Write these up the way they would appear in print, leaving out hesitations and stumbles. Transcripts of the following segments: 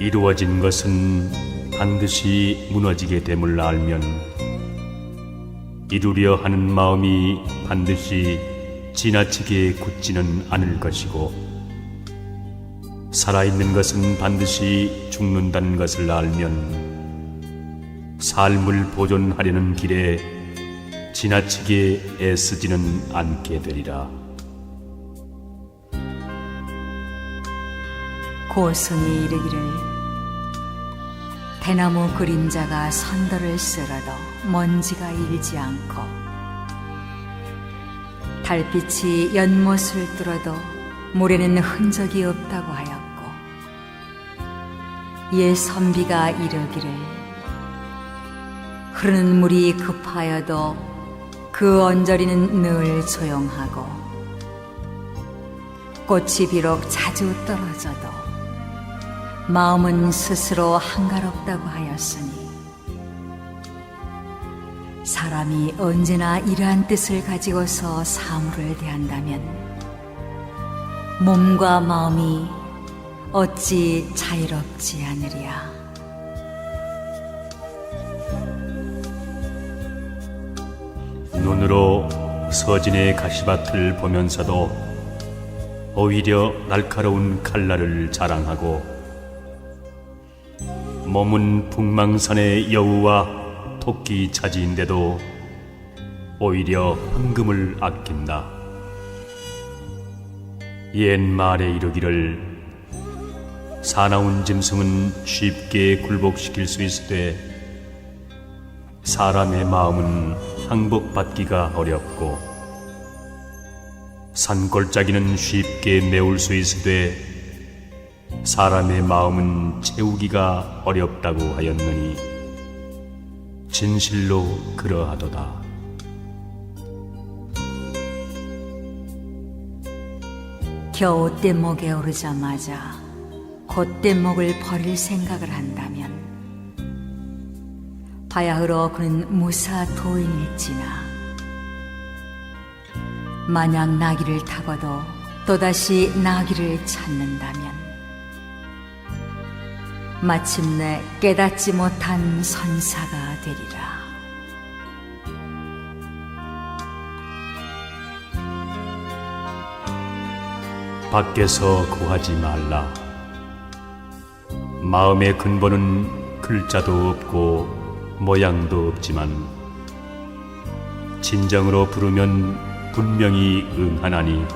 이루어진 것은 반드시 무너지게 됨을 알면 이루려 하는 마음이 반드시 지나치게 굳지는 않을 것이고, 살아있는 것은 반드시 죽는다는 것을 알면 삶을 보존하려는 길에 지나치게 애쓰지는 않게 되리라. 고승이 이르기를 대나무 그림자가 선더를 쓸어도 먼지가 일지 않고, 달빛이 연못을 뚫어도 물에는 흔적이 없다고 하였고, 옛 선비가 이르기를 흐르는 물이 급하여도 그 언저리는 늘 조용하고, 꽃이 비록 자주 떨어져도 마음은 스스로 한가롭다고 하였으니, 사람이 언제나 이러한 뜻을 가지고서 사물을 대한다면 몸과 마음이 어찌 자유롭지 않으랴. 눈으로 서진의 가시밭을 보면서도 오히려 날카로운 칼날을 자랑하고, 몸은 북망산의 여우와 토끼 차지인데도 오히려 황금을 아낀다. 옛 말에 이르기를 사나운 짐승은 쉽게 굴복시킬 수 있으되 사람의 마음은 항복받기가 어렵고, 산골짜기는 쉽게 메울 수 있으되 사람의 마음은 채우기가 어렵다고 하였느니 진실로 그러하도다. 겨우 뗏목에 오르자마자 곧 뗏목을 버릴 생각을 한다면 바야흐로 그는 무사 도인일지나, 만약 나귀를 타고도 또다시 나귀를 찾는다면 마침내 깨닫지 못한 선사가 되리라. 밖에서 구하지 말라. 마음의 근본은 글자도 없고 모양도 없지만 진정으로 부르면 분명히 응하나니,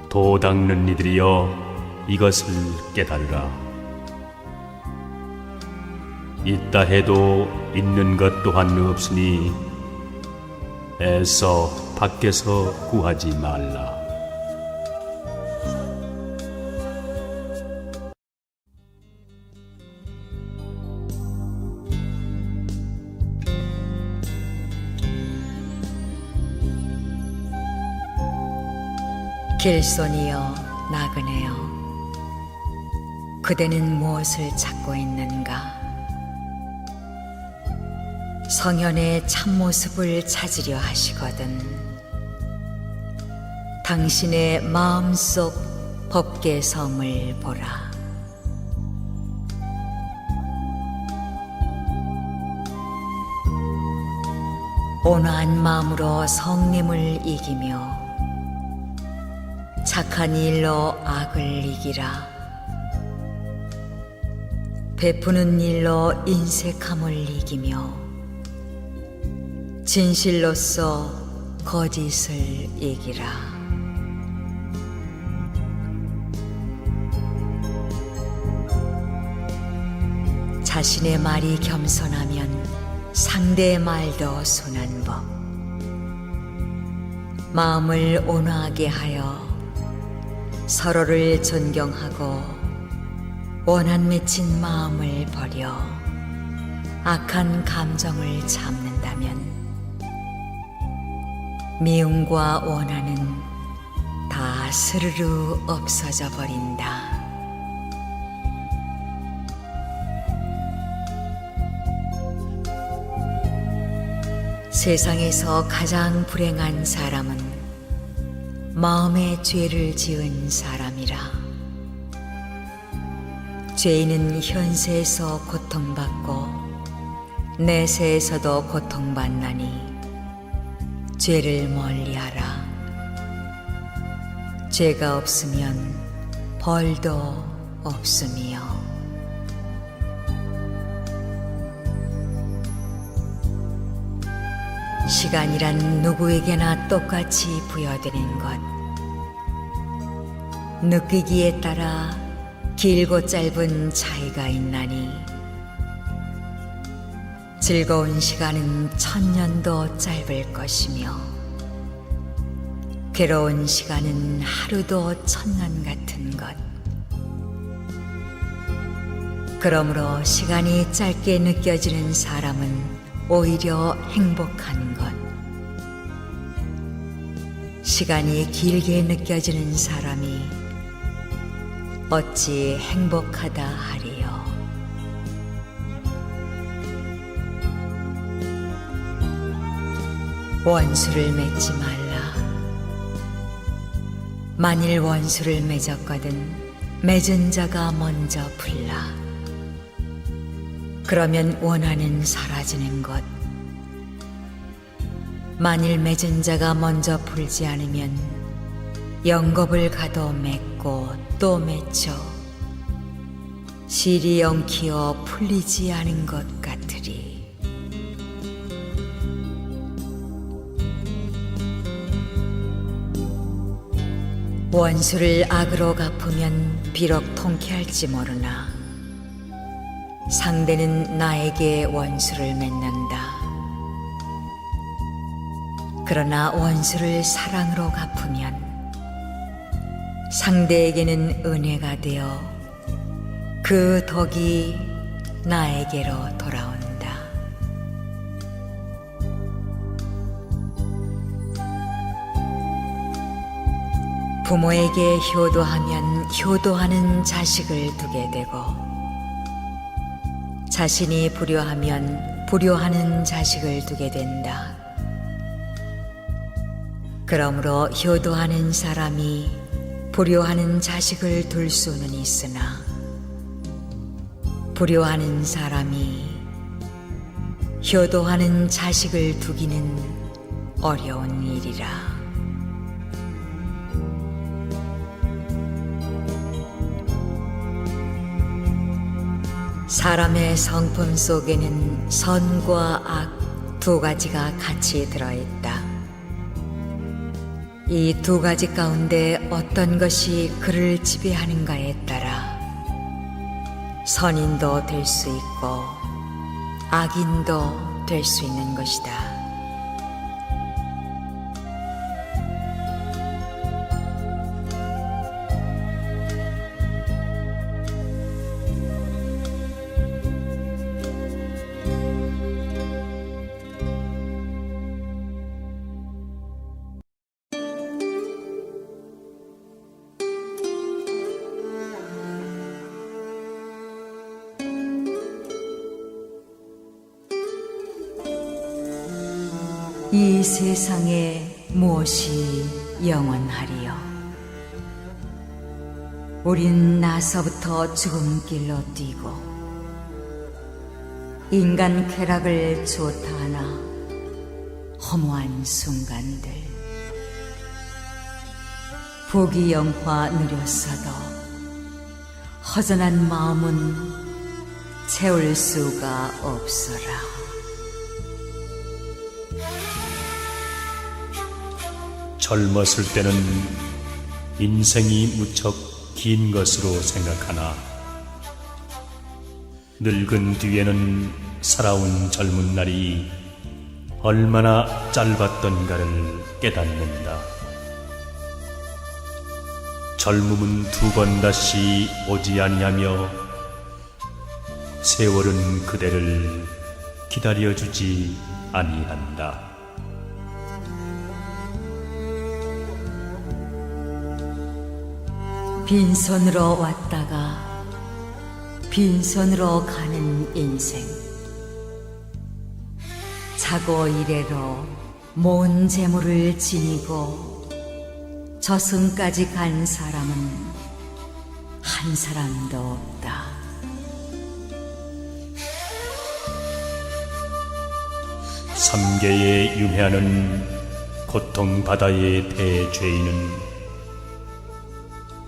도 닦는 이들이여 이것을 깨달으라. 있다 해도 있는 것 또한 없으니 애써 밖에서 구하지 말라. 길손이여 나그네여, 그대는 무엇을 찾고 있는가? 성현의 참모습을 찾으려 하시거든 당신의 마음속 법계성을 보라. 온화한 마음으로 성님을 이기며 착한 일로 악을 이기라. 베푸는 일로 인색함을 이기며 진실로서 거짓을 이기라. 자신의 말이 겸손하면 상대의 말도 순한 법. 마음을 온화하게 하여 서로를 존경하고 원한 맺힌 마음을 버려 악한 감정을 참는다면 미움과 원한은 다 스르르 없어져 버린다. 세상에서 가장 불행한 사람은 마음에 죄를 지은 사람이라. 죄인은 현세에서 고통받고 내세에서도 고통받나니 죄를 멀리하라. 죄가 없으면 벌도 없음이요. 시간이란 누구에게나 똑같이 부여되는 것. 느끼기에 따라 길고 짧은 차이가 있나니 즐거운 시간은 1000년도 짧을 것이며 괴로운 시간은 하루도 1000년 같은 것. 그러므로 시간이 짧게 느껴지는 사람은 오히려 행복한 것. 시간이 길게 느껴지는 사람이 어찌 행복하다 하리요. 원수를 맺지 말라. 만일 원수를 맺었거든 맺은 자가 먼저 풀라. 그러면 원한은 사라지는 것. 만일 맺은 자가 먼저 풀지 않으면 영겁을 가도 맺고 또 맺혀 실이 엉키어 풀리지 않은 것 같으리. 원수를 악으로 갚으면 비록 통쾌할지 모르나 상대는 나에게 원수를 맺는다. 그러나 원수를 사랑으로 갚으면 상대에게는 은혜가 되어 그 덕이 나에게로 돌아온다. 부모에게 효도하면 효도하는 자식을 두게 되고 자신이 불효하면 불효하는 자식을 두게 된다. 그러므로 효도하는 사람이 불효하는 자식을 둘 수는 있으나 불효하는 사람이 효도하는 자식을 두기는 어려운 일이라. 사람의 성품 속에는 선과 악 두 가지가 같이 들어있다. 이 두 가지 가운데 어떤 것이 그를 지배하는가에 따라 선인도 될 수 있고 악인도 될 수 있는 것이다. 이 세상에 무엇이 영원하리요? 우린 나서부터 죽음길로 뛰고 인간 쾌락을 좋다 하나 허무한 순간들 부귀영화 누렸어도 허전한 마음은 채울 수가 없어라. 젊었을 때는 인생이 무척 긴 것으로 생각하나 늙은 뒤에는 살아온 젊은 날이 얼마나 짧았던가를 깨닫는다. 젊음은 두 번 다시 오지 아니하며 세월은 그대를 기다려주지 아니한다. 빈손으로 왔다가 빈손으로 가는 인생. 자고 이래로 모은 재물을 지니고 저승까지 간 사람은 한 사람도 없다. 삼계에 유매하는 고통 바다의 대죄인은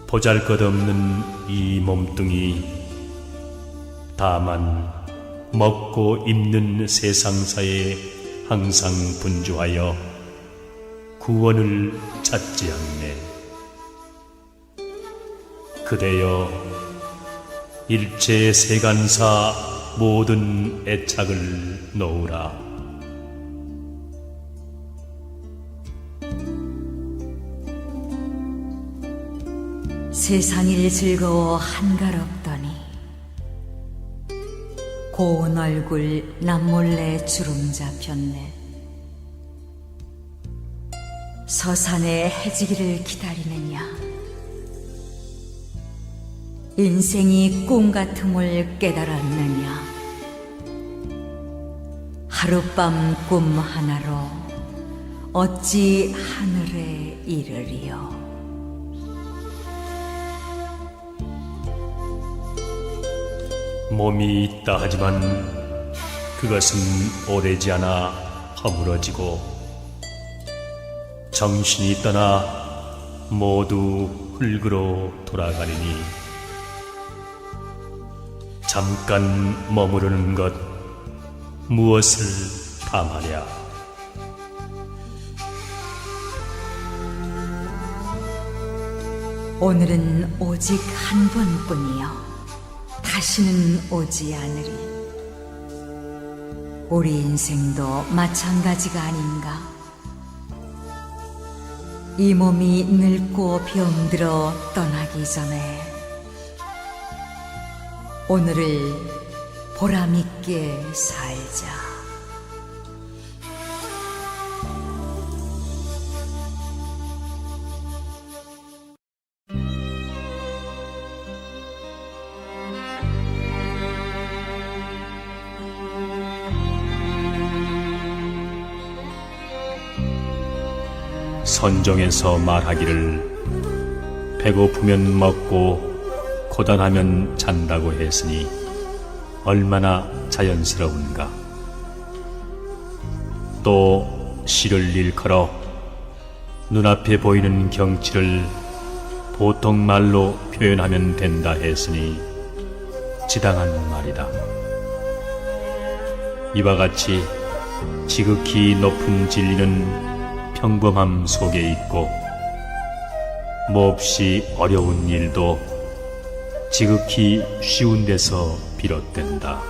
보잘것없는 이 몸뚱이 다만 먹고 입는 세상사에 항상 분주하여 구원을 찾지 않네. 그대여 일체 세간사 모든 애착을 놓으라. 세상일 즐거워 한가롭더니 고운 얼굴 남몰래 주름 잡혔네. 서산의 해지기를 기다리느냐, 인생이 꿈 같음을 깨달았느냐. 하룻밤 꿈 하나로 어찌 하늘에 이르리요. 몸이 있다 하지만 그것은 오래지 않아 허물어지고 정신이 떠나 모두 흙으로 돌아가리니 잠깐 머무르는 것 무엇을 담하랴. 오늘은 오직 한 번뿐이요 다시는 오지 않으리. 우리 인생도 마찬가지가 아닌가. 이 몸이 늙고 병들어 떠나기 전에 오늘을 보람있게 살자. 선종에서 말하기를 배고프면 먹고 고단하면 잔다고 했으니 얼마나 자연스러운가. 또 시를 일컬어 눈앞에 보이는 경치를 보통 말로 표현하면 된다 했으니 지당한 말이다. 이와 같이 지극히 높은 진리는 평범함 속에 있고 몹시 어려운 일도 지극히 쉬운 데서 비롯된다.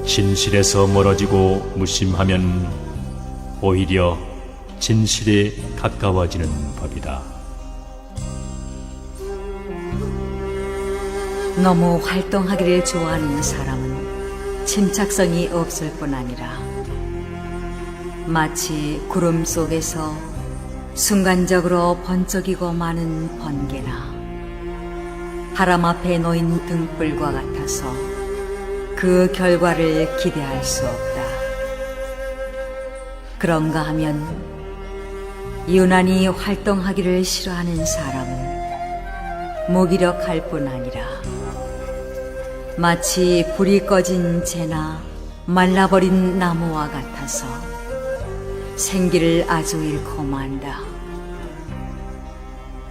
진실에서 멀어지고 무심하면 오히려 진실에 가까워지는 법이다. 너무 활동하기를 좋아하는 사람은 침착성이 없을 뿐 아니라 마치 구름 속에서 순간적으로 번쩍이고 마는 번개나 바람 앞에 놓인 등불과 같아서 그 결과를 기대할 수 없다. 그런가 하면 유난히 활동하기를 싫어하는 사람은 무기력할 뿐 아니라 마치 불이 꺼진 재나 말라버린 나무와 같아서 생기를 아주 잃고 만다.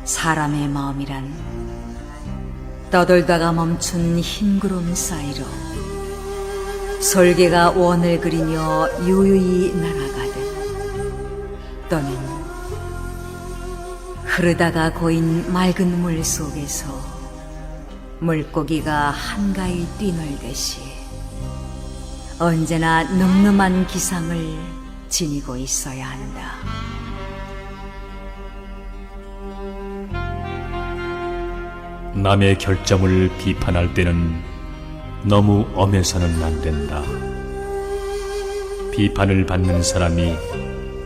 사람의 마음이란 떠돌다가 멈춘 흰 구름 사이로 솔개가 원을 그리며 유유히 날아가듯 또는 흐르다가 고인 맑은 물 속에서 물고기가 한가히 뛰놀듯이 언제나 늠름한 기상을 지니고 있어야 한다. 남의 결점을 비판할 때는 너무 엄해서는 안 된다. 비판을 받는 사람이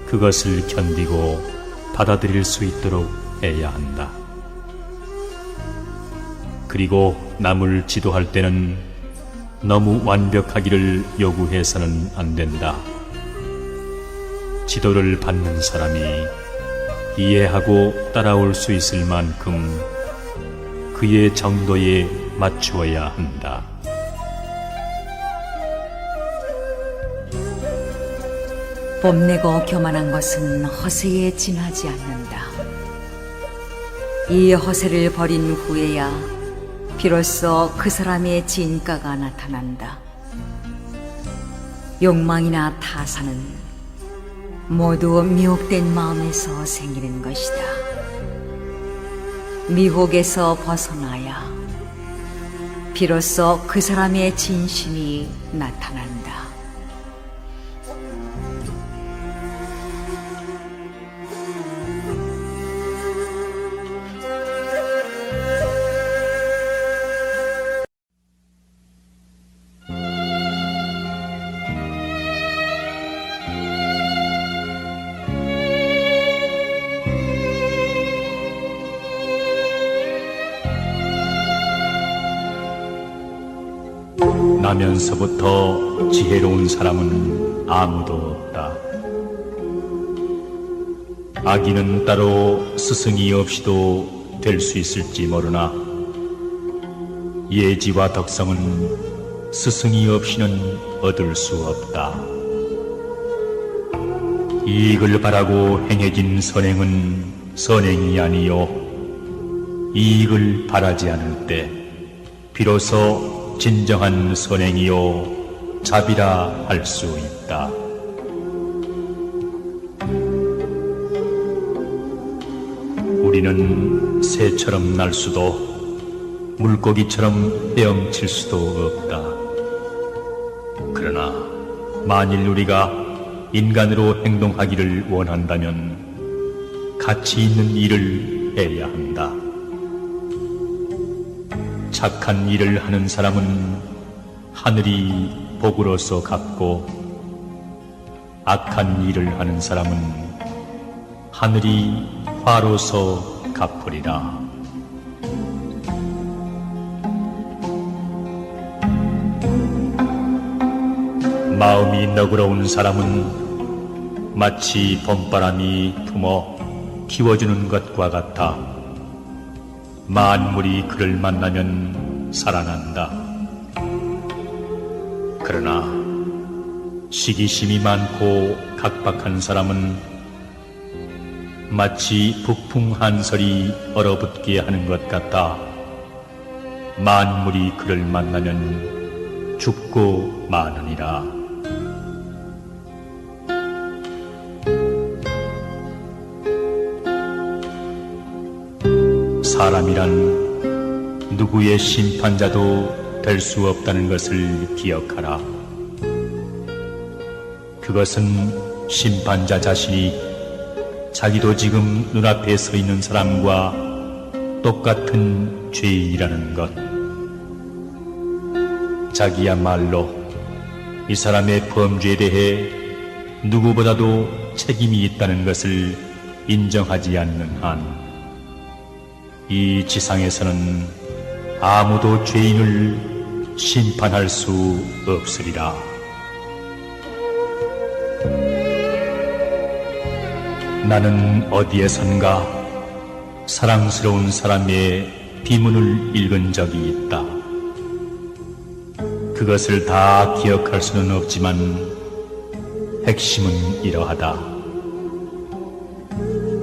그것을 견디고 받아들일 수 있도록 해야 한다. 그리고 남을 지도할 때는 너무 완벽하기를 요구해서는 안 된다. 지도를 받는 사람이 이해하고 따라올 수 있을 만큼 그의 정도에 맞추어야 한다. 뽐내고 교만한 것은 허세에 지나지 않는다. 이 허세를 버린 후에야 비로소 그 사람의 진가가 나타난다. 욕망이나 타산은 모두 미혹된 마음에서 생기는 것이다. 미혹에서 벗어나야 비로소 그 사람의 진심이 나타난다. 나면서부터 지혜로운 사람은 아무도 없다. 아기는 따로 스승이 없이도 될 수 있을지 모르나 예지와 덕성은 스승이 없이는 얻을 수 없다. 이익을 바라고 행해진 선행은 선행이 아니요 이익을 바라지 않을 때 비로소 진정한 선행이요 자비라 할 수 있다. 우리는 새처럼 날 수도 물고기처럼 헤엄칠 수도 없다. 그러나 만일 우리가 인간으로 행동하기를 원한다면 가치 있는 일을 해야 한다. 착한 일을 하는 사람은 하늘이 복으로서 갚고 악한 일을 하는 사람은 하늘이 화로서 갚으리라. 마음이 너그러운 사람은 마치 봄바람이 품어 키워주는 것과 같아 만물이 그를 만나면 살아난다. 그러나 시기심이 많고 각박한 사람은 마치 북풍 한설이 얼어붙게 하는 것 같아 만물이 그를 만나면 죽고 마느니라. 사람이란 누구의 심판자도 될 수 없다는 것을 기억하라. 그것은 심판자 자신이 자기도 지금 눈앞에 서 있는 사람과 똑같은 죄인이라는 것. 자기야말로 이 사람의 범죄에 대해 누구보다도 책임이 있다는 것을 인정하지 않는 한 이 지상에서는 아무도 죄인을 심판할 수 없으리라. 나는 어디에선가 사랑스러운 사람의 비문을 읽은 적이 있다. 그것을 다 기억할 수는 없지만 핵심은 이러하다.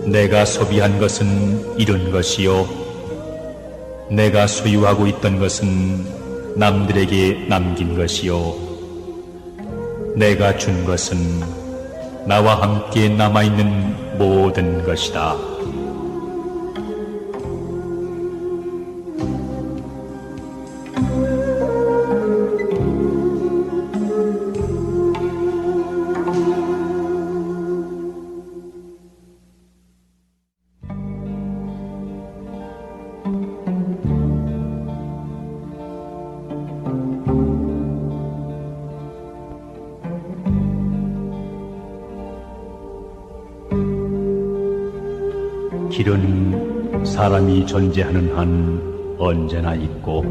내가 소비한 것은 이룬 것이요 내가 소유하고 있던 것은 남들에게 남긴 것이요 내가 준 것은 나와 함께 남아있는 모든 것이다. 길은 사람이 존재하는 한 언제나 있고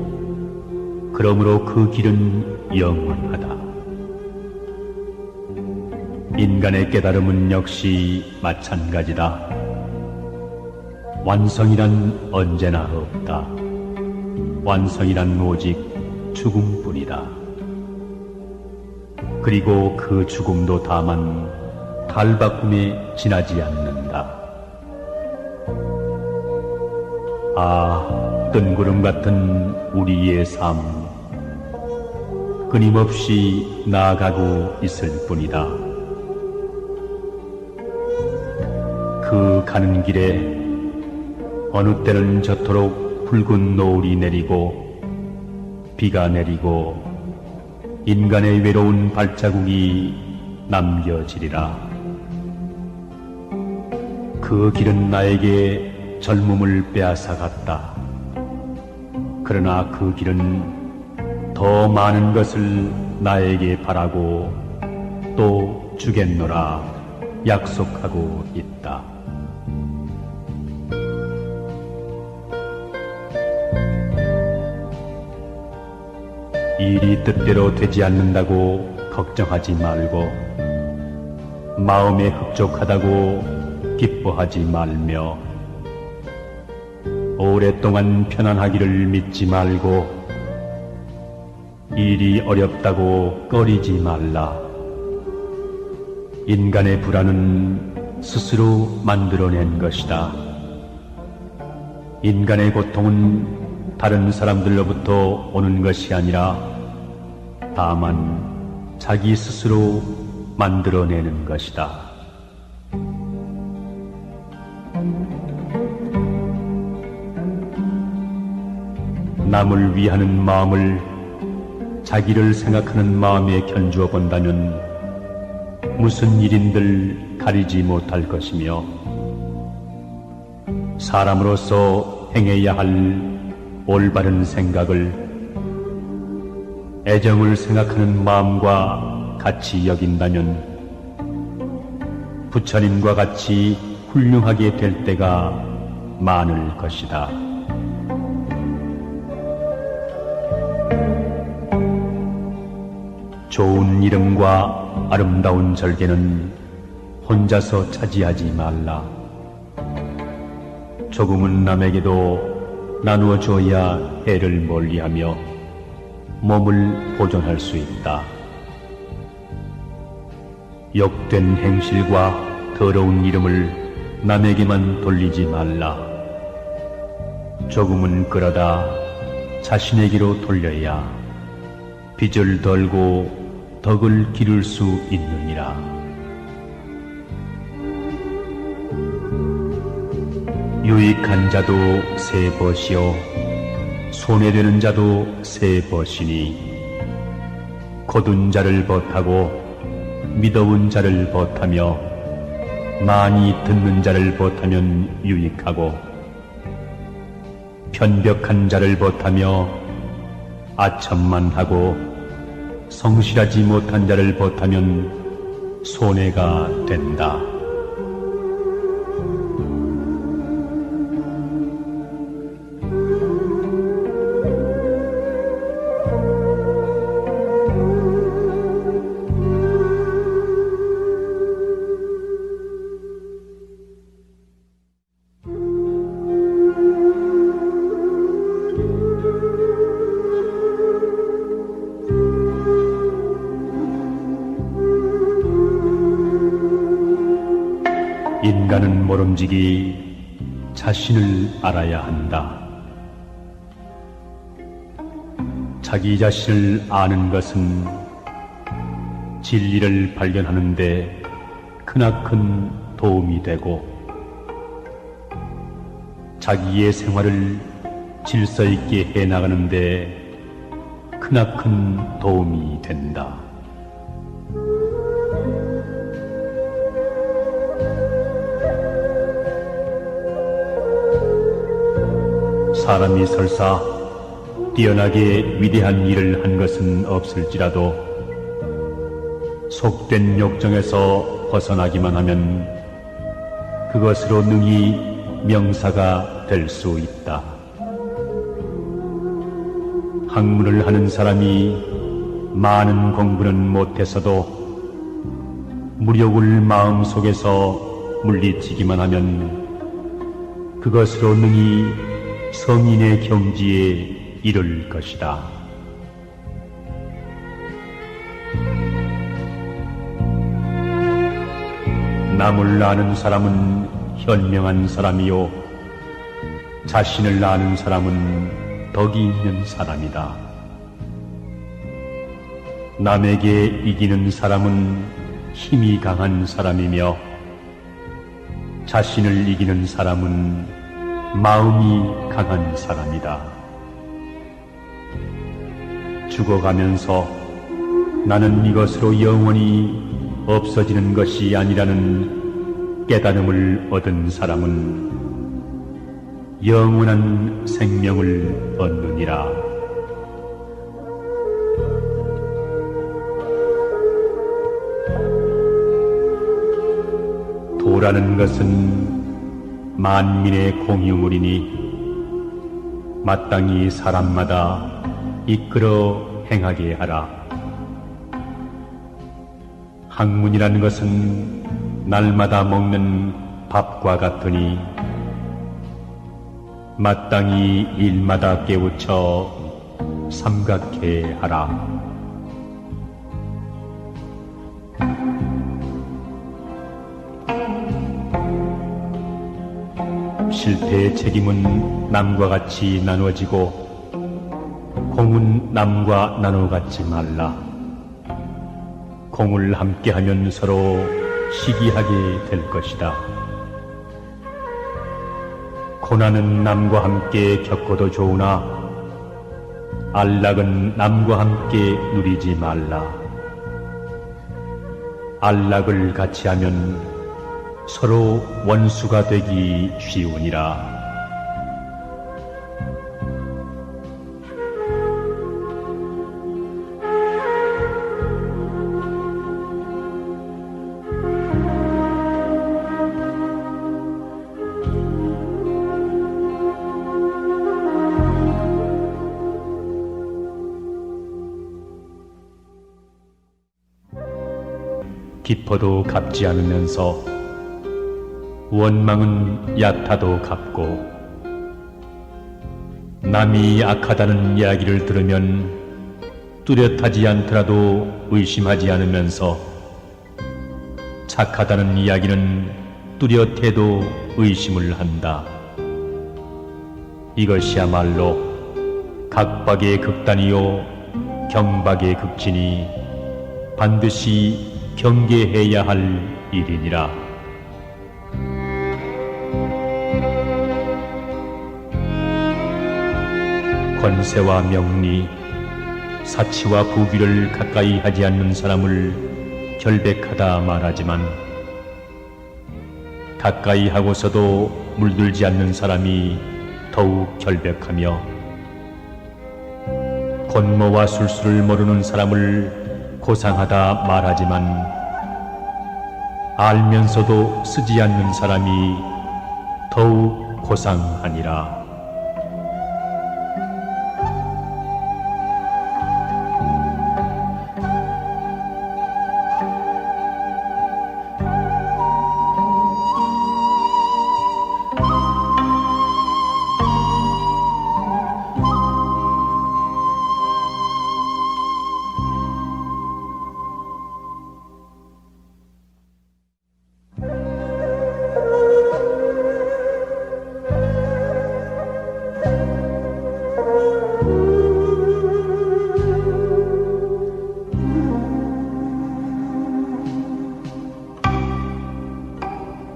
그러므로 그 길은 영원하다. 인간의 깨달음은 역시 마찬가지다. 완성이란 언제나 없다. 완성이란 오직 죽음뿐이다. 그리고 그 죽음도 다만 탈바꿈에 지나지 않는다. 아, 뜬구름 같은 우리의 삶, 끊임없이 나아가고 있을 뿐이다. 그 가는 길에 어느 때는 저토록 붉은 노을이 내리고 비가 내리고 인간의 외로운 발자국이 남겨지리라. 그 길은 나에게 젊음을 빼앗아갔다. 그러나 그 길은 더 많은 것을 나에게 바라고 또 주겠노라 약속하고 있다. 일이 뜻대로 되지 않는다고 걱정하지 말고 마음에 흡족하다고 기뻐하지 말며 오랫동안 편안하기를 믿지 말고 일이 어렵다고 꺼리지 말라. 인간의 불안은 스스로 만들어낸 것이다. 인간의 고통은 다른 사람들로부터 오는 것이 아니라 다만 자기 스스로 만들어내는 것이다. 남을 위하는 마음을 자기를 생각하는 마음에 견주어 본다면 무슨 일인들 가리지 못할 것이며 사람으로서 행해야 할 올바른 생각을 애정을 생각하는 마음과 같이 여긴다면 부처님과 같이 훌륭하게 될 때가 많을 것이다. 좋은 이름과 아름다운 절개는 혼자서 차지하지 말라. 조금은 남에게도 나누어 줘야 해를 멀리하며 몸을 보존할 수 있다. 욕된 행실과 더러운 이름을 남에게만 돌리지 말라. 조금은 끌어다 자신에게로 돌려야 빚을 덜고 덕을 기를 수 있느니라. 유익한 자도 세 벗이요 손해되는 자도 세 벗이니 거둔 자를 벗하고 미더운 자를 벗하며 많이 듣는 자를 벗하면 유익하고 편벽한 자를 벗하며 아첨만 하고 성실하지 못한 자를 벗하면 손해가 된다. 인간은 모름지기 자신을 알아야 한다. 자기 자신을 아는 것은 진리를 발견하는 데 크나큰 도움이 되고 자기의 생활을 질서 있게 해나가는 데 크나큰 도움이 된다. 사람이 설사 뛰어나게 위대한 일을 한 것은 없을지라도 속된 욕정에서 벗어나기만 하면 그것으로 능히 명사가 될 수 있다. 학문을 하는 사람이 많은 공부는 못해서도 무력을 마음속에서 물리치기만 하면 그것으로 능히 성인의 경지에 이를 것이다. 남을 아는 사람은 현명한 사람이요 자신을 아는 사람은 덕이 있는 사람이다. 남에게 이기는 사람은 힘이 강한 사람이며 자신을 이기는 사람은 마음이 강한 사람이다. 죽어가면서 나는 이것으로 영원히 없어지는 것이 아니라는 깨달음을 얻은 사람은 영원한 생명을 얻느니라. 도라는 것은 만민의 공유물이니 마땅히 사람마다 이끌어 행하게 하라. 학문이라는 것은 날마다 먹는 밥과 같으니 마땅히 일마다 깨우쳐 삼각해 하라. 실패의 책임은 남과 같이 나누어지고 공은 남과 나눠 갖지 말라. 공을 함께하면 서로 시기하게 될 것이다. 고난은 남과 함께 겪어도 좋으나 안락은 남과 함께 누리지 말라. 안락을 같이 하면 서로 원수가 되기 쉬우니라. 깊어도 갚지 않으면서 원망은 얕아도 갚고 남이 악하다는 이야기를 들으면 뚜렷하지 않더라도 의심하지 않으면서 착하다는 이야기는 뚜렷해도 의심을 한다. 이것이야말로 각박의 극단이요 경박의 극진이 반드시 경계해야 할 일이니라. 권세와 명리, 사치와 부귀를 가까이 하지 않는 사람을 결백하다 말하지만 가까이 하고서도 물들지 않는 사람이 더욱 결백하며 권모와 술수를 모르는 사람을 고상하다 말하지만 알면서도 쓰지 않는 사람이 더욱 고상하니라.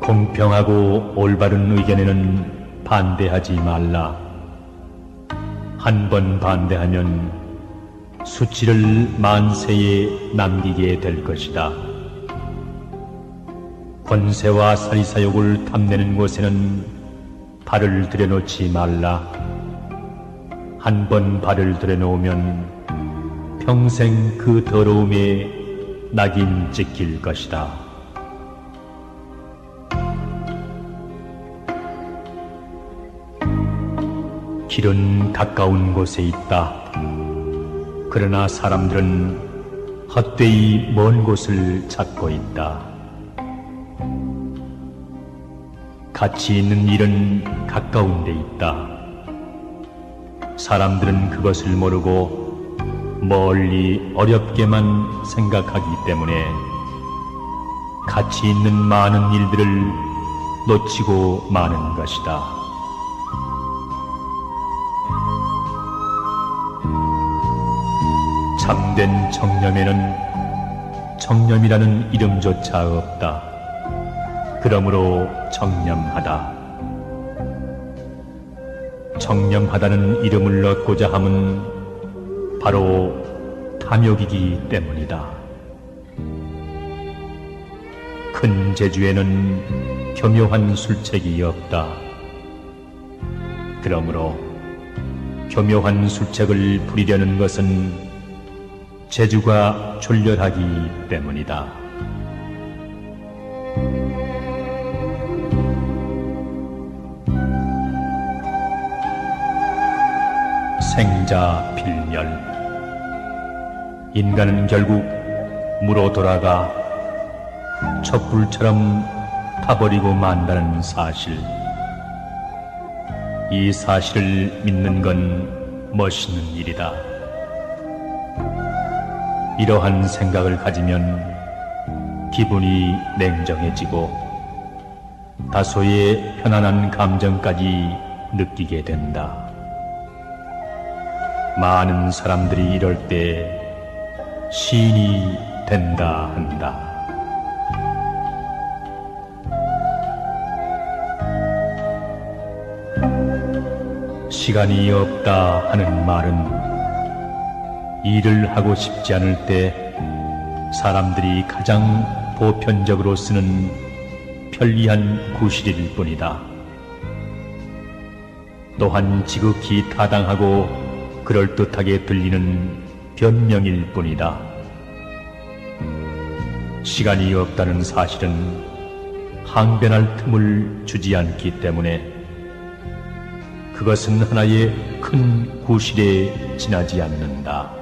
공평하고 올바른 의견에는 반대하지 말라. 한 번 반대하면 수치를 만세에 남기게 될 것이다. 권세와 사리사욕을 탐내는 곳에는 발을 들여놓지 말라. 한 번 발을 들여놓으면 평생 그 더러움에 낙인 찍힐 것이다. 길은 가까운 곳에 있다. 그러나 사람들은 헛되이 먼 곳을 찾고 있다. 가치 있는 일은 가까운 데 있다. 사람들은 그것을 모르고 멀리 어렵게만 생각하기 때문에 가치 있는 많은 일들을 놓치고 마는 것이다. 참된 정념에는 정념이라는 이름조차 없다. 그러므로 정념하다. 정념하다는 이름을 얻고자 함은 바로 탐욕이기 때문이다. 큰 재주에는 교묘한 술책이 없다. 그러므로 교묘한 술책을 부리려는 것은 재주가 졸렬하기 때문이다. 생자필멸. 인간은 결국 무로 돌아가 촛불처럼 타버리고 만다는 사실. 이 사실을 믿는 건 멋있는 일이다. 이러한 생각을 가지면 기분이 냉정해지고 다소의 편안한 감정까지 느끼게 된다. 많은 사람들이 이럴 때 시인이 된다 한다. 시간이 없다 하는 말은 일을 하고 싶지 않을 때 사람들이 가장 보편적으로 쓰는 편리한 구실일 뿐이다. 또한 지극히 타당하고 그럴듯하게 들리는 변명일 뿐이다. 시간이 없다는 사실은 항변할 틈을 주지 않기 때문에 그것은 하나의 큰 구실에 지나지 않는다.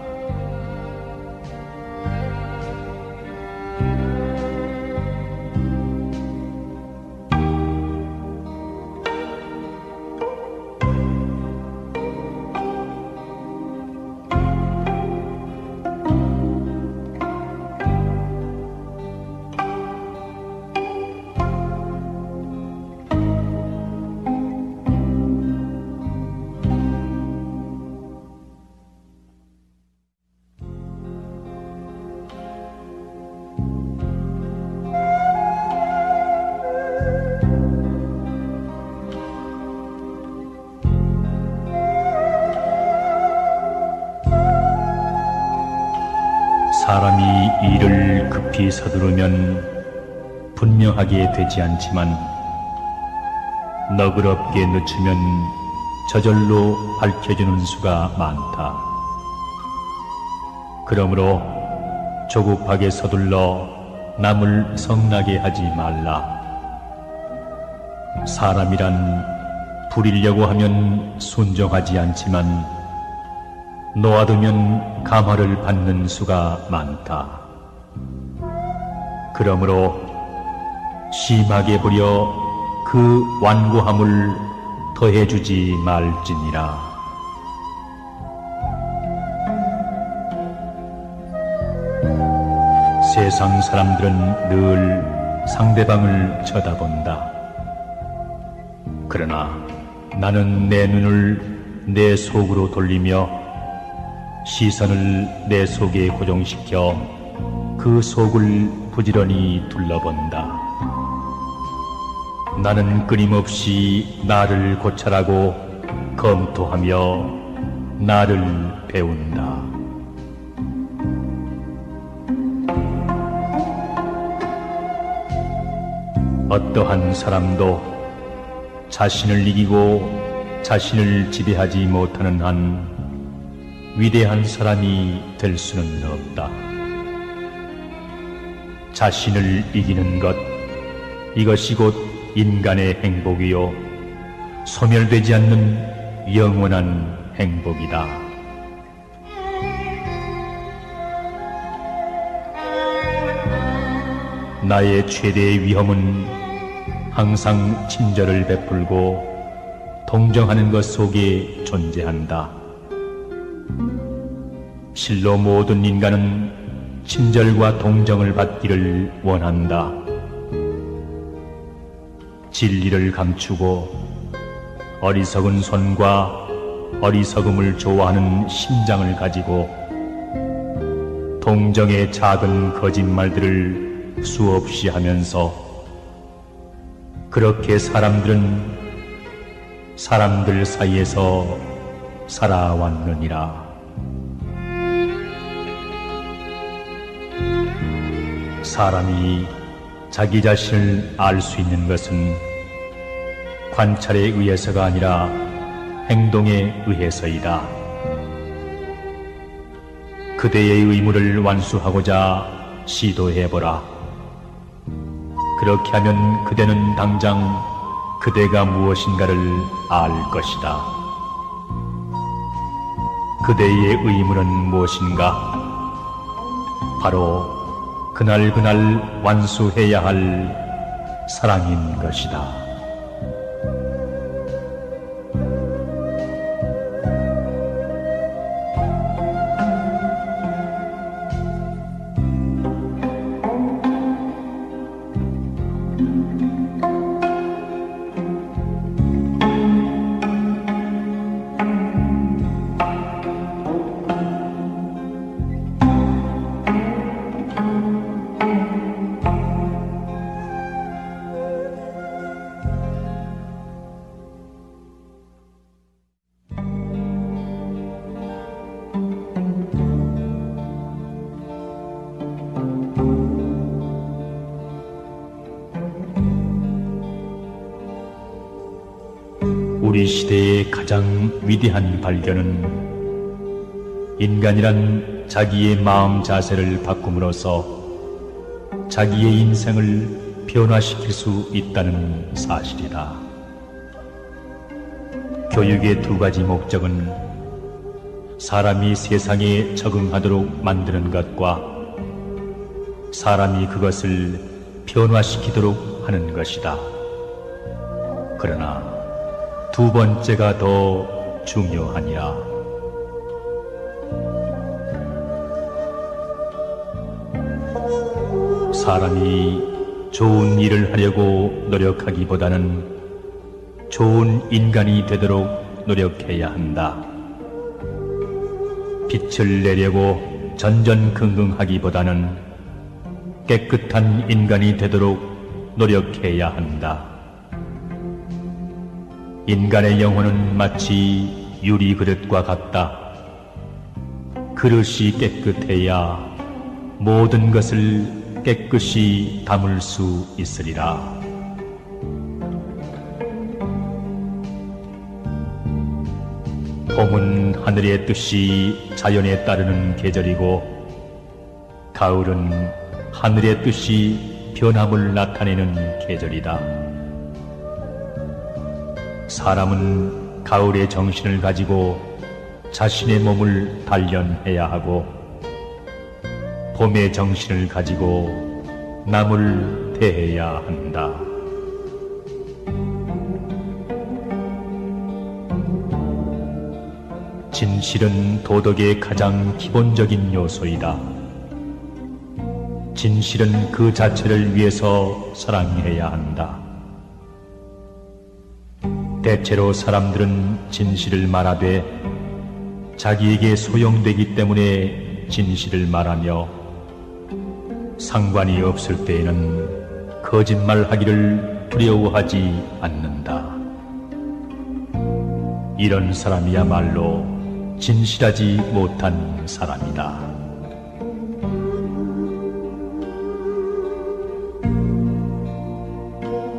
사람이 일을 급히 서두르면 분명하게 되지 않지만 너그럽게 늦추면 저절로 밝혀지는 수가 많다. 그러므로 조급하게 서둘러 남을 성나게 하지 말라. 사람이란 부리려고 하면 순종하지 않지만 놓아두면 감화를 받는 수가 많다. 그러므로 심하게 부려 그 완고함을 더해주지 말지니라. 세상 사람들은 늘 상대방을 쳐다본다. 그러나 나는 내 눈을 내 속으로 돌리며 시선을 내 속에 고정시켜 그 속을 부지런히 둘러본다. 나는 끊임없이 나를 고찰하고 검토하며 나를 배운다. 어떠한 사람도 자신을 이기고 자신을 지배하지 못하는 한 위대한 사람이 될 수는 없다. 자신을 이기는 것, 이것이 곧 인간의 행복이요 소멸되지 않는 영원한 행복이다. 나의 최대의 위험은 항상 친절을 베풀고 동정하는 것 속에 존재한다. 실로 모든 인간은 친절과 동정을 받기를 원한다. 진리를 감추고 어리석은 손과 어리석음을 좋아하는 심장을 가지고 동정의 작은 거짓말들을 수없이 하면서 그렇게 사람들 사이에서 살아왔느니라. 사람이 자기 자신을 알 수 있는 것은 관찰에 의해서가 아니라 행동에 의해서이다. 그대의 의무를 완수하고자 시도해보라. 그렇게 하면 그대는 당장 그대가 무엇인가를 알 것이다. 그대의 의무는 무엇인가? 바로 그날 완수해야 할 사랑인 것이다. 우리 시대의 가장 위대한 발견은 인간이란 자기의 마음 자세를 바꿈으로써 자기의 인생을 변화시킬 수 있다는 사실이다. 교육의 두 가지 목적은 사람이 세상에 적응하도록 만드는 것과 사람이 그것을 변화시키도록 하는 것이다. 그러나 두 번째가 더 중요하니라. 사람이 좋은 일을 하려고 노력하기보다는 좋은 인간이 되도록 노력해야 한다. 빛을 내려고 전전긍긍하기보다는 깨끗한 인간이 되도록 노력해야 한다. 인간의 영혼은 마치 유리 그릇과 같다. 그릇이 깨끗해야 모든 것을 깨끗이 담을 수 있으리라. 봄은 하늘의 뜻이 자연에 따르는 계절이고 가을은 하늘의 뜻이 변함을 나타내는 계절이다. 사람은 가을의 정신을 가지고 자신의 몸을 단련해야 하고 봄의 정신을 가지고 남을 대해야 한다. 진실은 도덕의 가장 기본적인 요소이다. 진실은 그 자체를 위해서 사랑해야 한다. 대체로 사람들은 진실을 말하되 자기에게 소용되기 때문에 진실을 말하며 상관이 없을 때에는 거짓말하기를 두려워하지 않는다. 이런 사람이야말로 진실하지 못한 사람이다.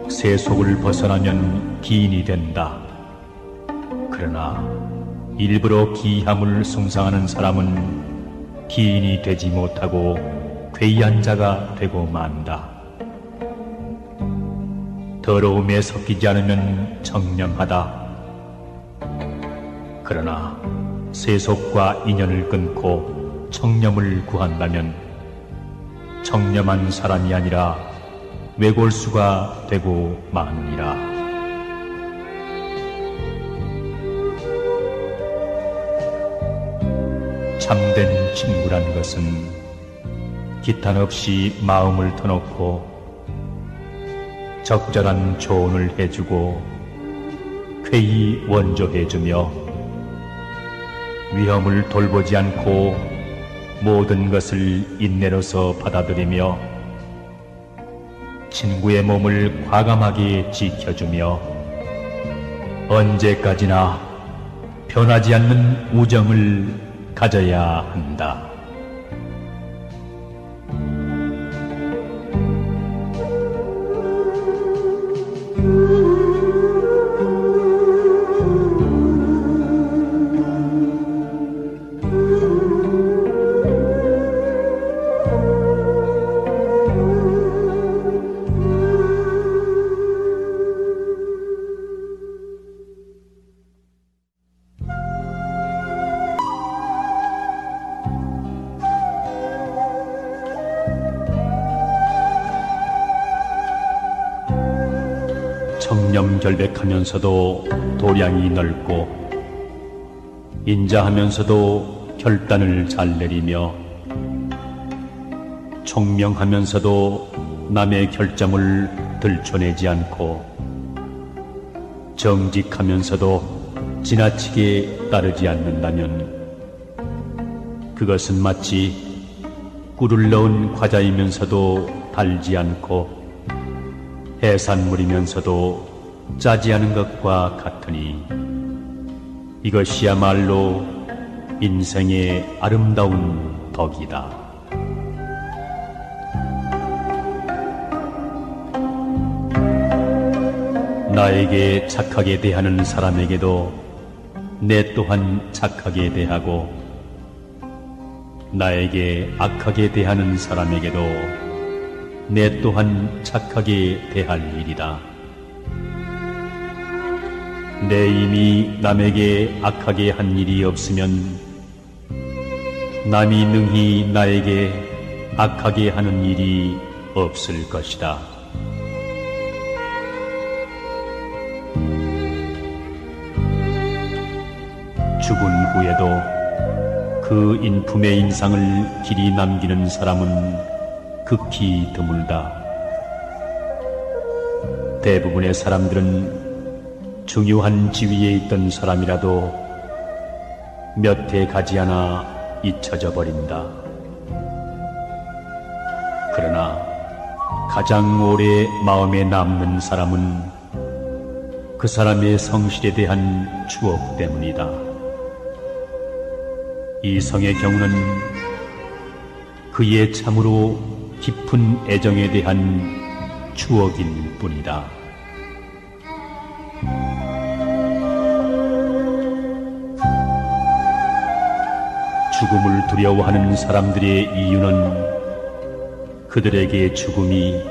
세속을 벗어나면 기인이 된다. 그러나 일부러 기함을 숭상하는 사람은 기인이 되지 못하고 괴이한 자가 되고 만다. 더러움에 섞이지 않으면 청렴하다. 그러나 세속과 인연을 끊고 청렴을 구한다면 청렴한 사람이 아니라 외골수가 되고 마느니라. 참된 친구란 것은 기탄 없이 마음을 터놓고 적절한 조언을 해주고 쾌히 원조해주며 위험을 돌보지 않고 모든 것을 인내로서 받아들이며 친구의 몸을 과감하게 지켜주며 언제까지나 변하지 않는 우정을 가져야 한다. 청렴결백하면서도 도량이 넓고 인자하면서도 결단을 잘 내리며 총명하면서도 남의 결점을 들춰내지 않고 정직하면서도 지나치게 따르지 않는다면 그것은 마치 꿀을 넣은 과자이면서도 달지 않고 해산물이면서도 짜지 않은 것과 같으니 이것이야말로 인생의 아름다운 덕이다. 나에게 착하게 대하는 사람에게도 내 또한 착하게 대하고 나에게 악하게 대하는 사람에게도 내 또한 착하게 대할 일이다. 내 이미 남에게 악하게 한 일이 없으면 남이 능히 나에게 악하게 하는 일이 없을 것이다. 죽은 후에도 그 인품의 인상을 길이 남기는 사람은 극히 드물다. 대부분의 사람들은 중요한 지위에 있던 사람이라도 몇 해 가지 않아 잊혀져 버린다. 그러나 가장 오래 마음에 남는 사람은 그 사람의 성실에 대한 추억 때문이다. 이성의 경우는 그의 참으로 깊은 애정에 대한 추억일 뿐이다. 죽음을 두려워하는 사람들의 이유는 그들에게 죽음이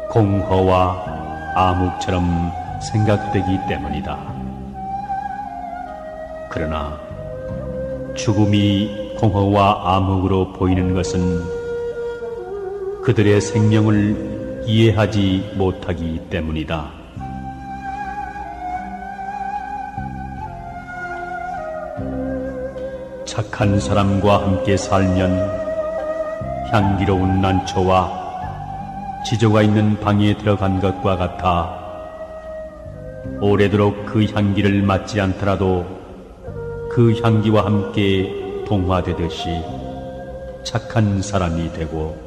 공허와 암흑처럼 생각되기 때문이다. 그러나 죽음이 공허와 암흑으로 보이는 것은 그들의 생명을 이해하지 못하기 때문이다. 착한 사람과 함께 살면 향기로운 난초와 지조가 있는 방에 들어간 것과 같아 오래도록 그 향기를 맡지 않더라도 그 향기와 함께 동화되듯이 착한 사람이 되고,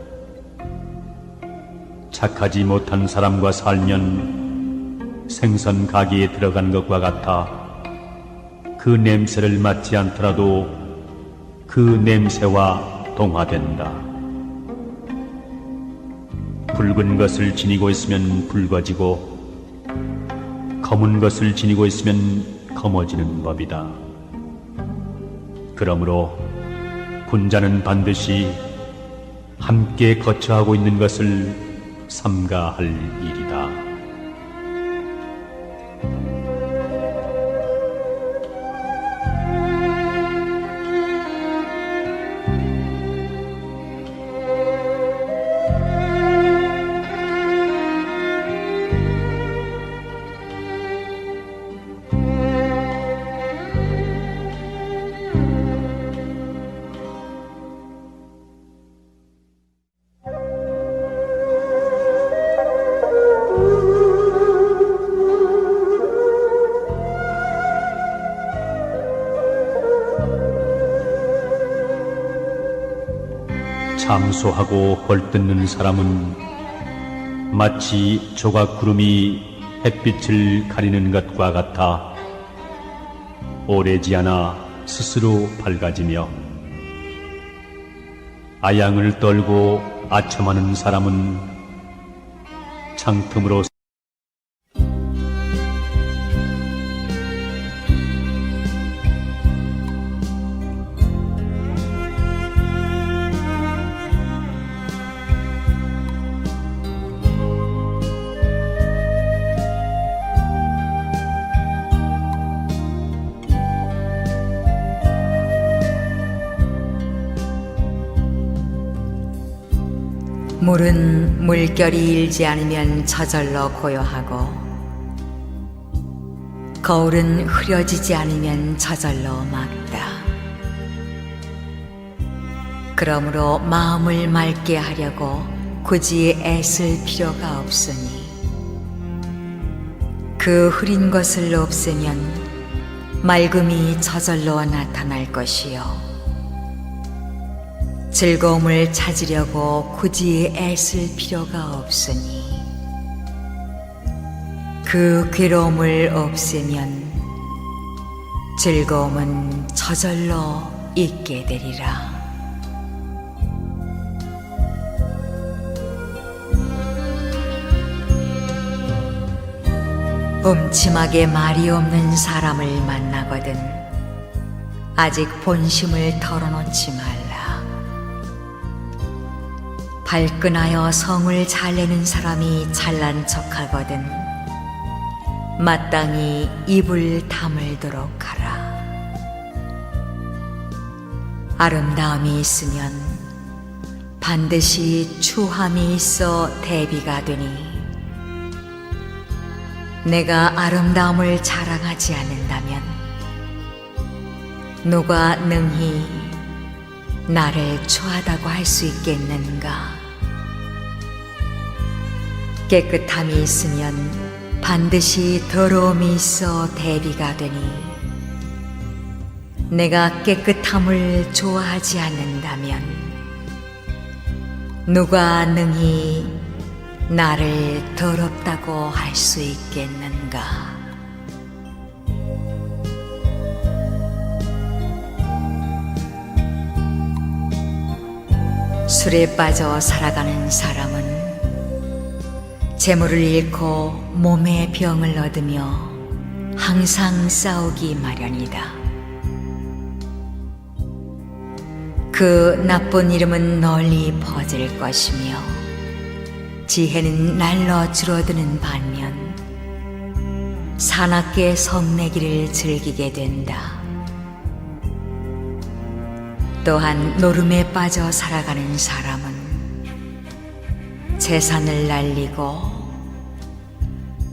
착하지 못한 사람과 살면 생선 가게에 들어간 것과 같아 그 냄새를 맡지 않더라도 그 냄새와 동화된다. 붉은 것을 지니고 있으면 붉어지고 검은 것을 지니고 있으면 검어지는 법이다. 그러므로 군자는 반드시 함께 거처하고 있는 것을 삼가할 일이다. 참소하고 헐뜯는 사람은 마치 조각 구름이 햇빛을 가리는 것과 같아 오래지 않아 스스로 밝아지며, 아양을 떨고 아첨하는 사람은 창틈으로 물은 물결이 일지 않으면 저절로 고요하고, 거울은 흐려지지 않으면 저절로 막다. 그러므로 마음을 맑게 하려고 굳이 애쓸 필요가 없으니, 그 흐린 것을 없애면 맑음이 저절로 나타날 것이요, 즐거움을 찾으려고 굳이 애쓸 필요가 없으니, 그 괴로움을 없애면 즐거움은 저절로 있게 되리라. 음침하게 말이 없는 사람을 만나거든 아직 본심을 털어놓지 말라. 발끈하여 성을 잘 내는 사람이 잘난 척하거든 마땅히 입을 다물도록 하라. 아름다움이 있으면 반드시 추함이 있어 대비가 되니, 내가 아름다움을 자랑하지 않는다면 누가 능히 나를 추하다고 할 수 있겠는가? 깨끗함이 있으면 반드시 더러움이 있어 대비가 되니, 내가 깨끗함을 좋아하지 않는다면 누가 능히 나를 더럽다고 할 수 있겠는가? 술에 빠져 살아가는 사람은 재물을 잃고 몸에 병을 얻으며 항상 싸우기 마련이다. 그 나쁜 이름은 널리 퍼질 것이며 지혜는 날로 줄어드는 반면 사납게 성내기를 즐기게 된다. 또한 노름에 빠져 살아가는 사람은 재산을 날리고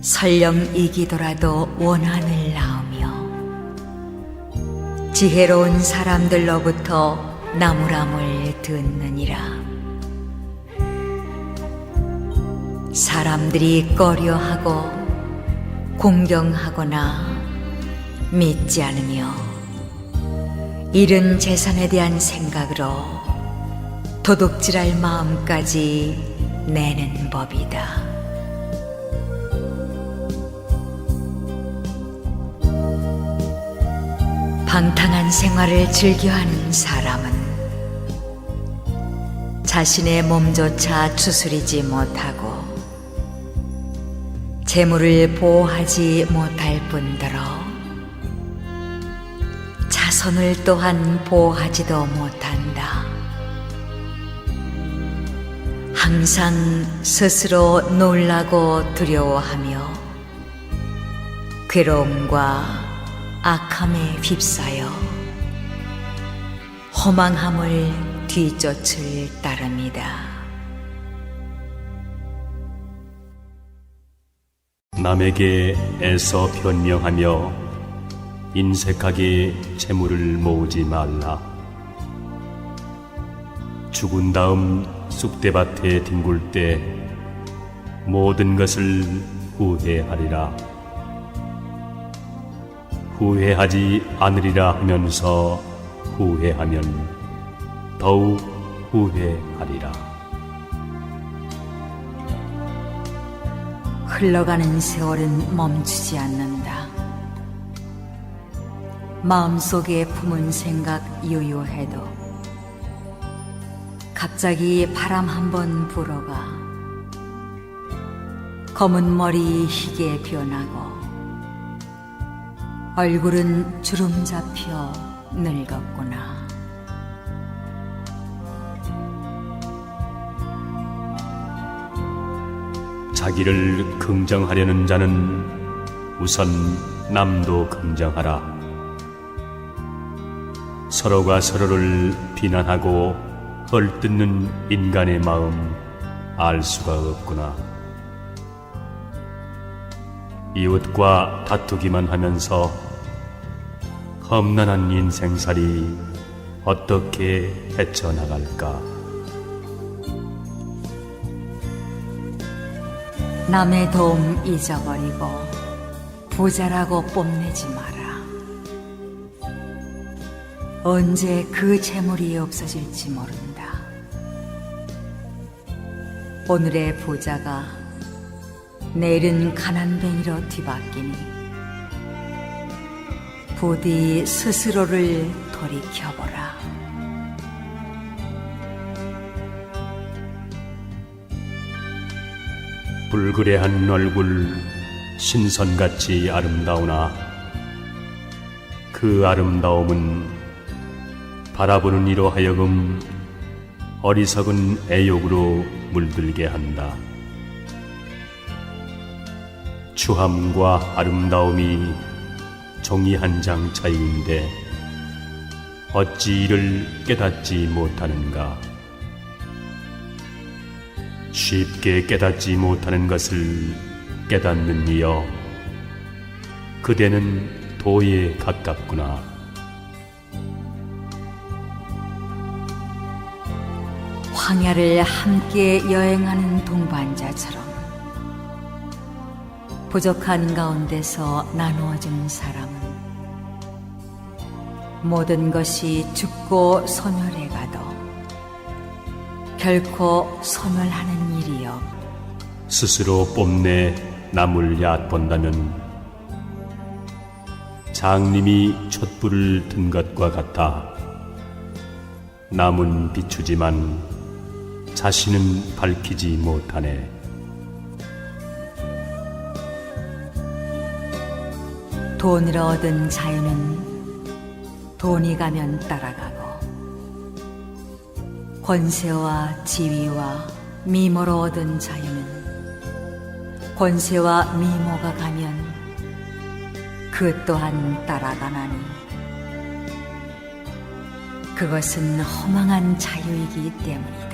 설령 이기더라도 원한을 낳으며 지혜로운 사람들로부터 나무람을 듣느니라. 사람들이 꺼려하고 공경하거나 믿지 않으며 잃은 재산에 대한 생각으로 도둑질할 마음까지 내는 법이다. 방탕한 생활을 즐겨하는 사람은 자신의 몸조차 추스리지 못하고 재물을 보호하지 못할 뿐더러 자손을 또한 보호하지도 못한다. 항상 스스로 놀라고 두려워하며 괴로움과 악함에 휩싸여 허망함을 뒤쫓을 따름이다. 남에게 애써 변명하며 인색하게 재물을 모으지 말라. 죽은 다음 쑥대밭에 뒹굴 때 모든 것을 후회하리라. 후회하지 않으리라 하면서 후회하면 더욱 후회하리라. 흘러가는 세월은 멈추지 않는다. 마음속에 품은 생각 유유해도 갑자기 바람 한번 불어가 검은 머리 희게 변하고 얼굴은 주름 잡혀 늙었구나. 자기를 긍정하려는 자는 우선 남도 긍정하라. 서로가 서로를 비난하고 헐뜯는 인간의 마음 알 수가 없구나. 이웃과 다투기만 하면서 험난한 인생살이 어떻게 헤쳐나갈까? 남의 도움 잊어버리고 부자라고 뽐내지 마라. 언제 그 재물이 없어질지 모른다. 오늘의 부자가 내일은 가난뱅이로 뒤바뀌니 부디 스스로를 돌이켜보라. 불그레한 얼굴 신선같이 아름다우나 그 아름다움은 바라보는 이로 하여금 어리석은 애욕으로 물들게 한다. 추함과 아름다움이 종이 한 장 차이인데 어찌 이를 깨닫지 못하는가? 쉽게 깨닫지 못하는 것을 깨닫는 이여, 그대는 도에 가깝구나. 황야를 함께 여행하는 동반자처럼 부족한 가운데서 나누어준 사람은 모든 것이 죽고 소멸해 가도 결코 소멸하는 일이 없. 스스로 뽐내 남을 얕본다면 장님이 촛불을 든 것과 같아 남은 비추지만 자신은 밝히지 못하네. 돈을 얻은 자유는 돈이 가면 따라가고 권세와 지위와 미모로 얻은 자유는 권세와 미모가 가면 그 또한 따라가나니 그것은 허망한 자유이기 때문이다.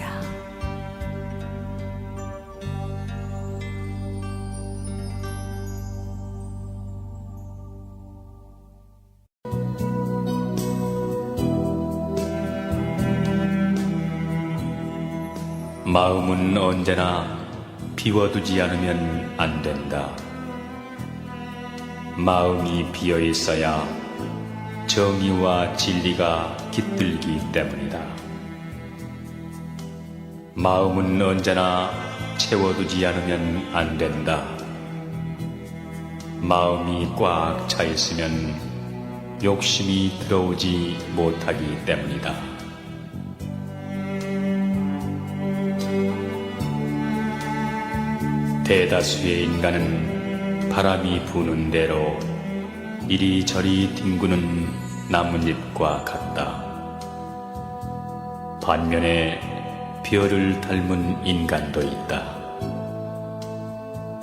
마음은 언제나 비워두지 않으면 안 된다. 마음이 비어 있어야 정의와 진리가 깃들기 때문이다. 마음은 언제나 채워두지 않으면 안 된다. 마음이 꽉 차 있으면 욕심이 들어오지 못하기 때문이다. 대다수의 인간은 바람이 부는 대로 이리저리 뒹구는 나뭇잎과 같다. 반면에 별을 닮은 인간도 있다.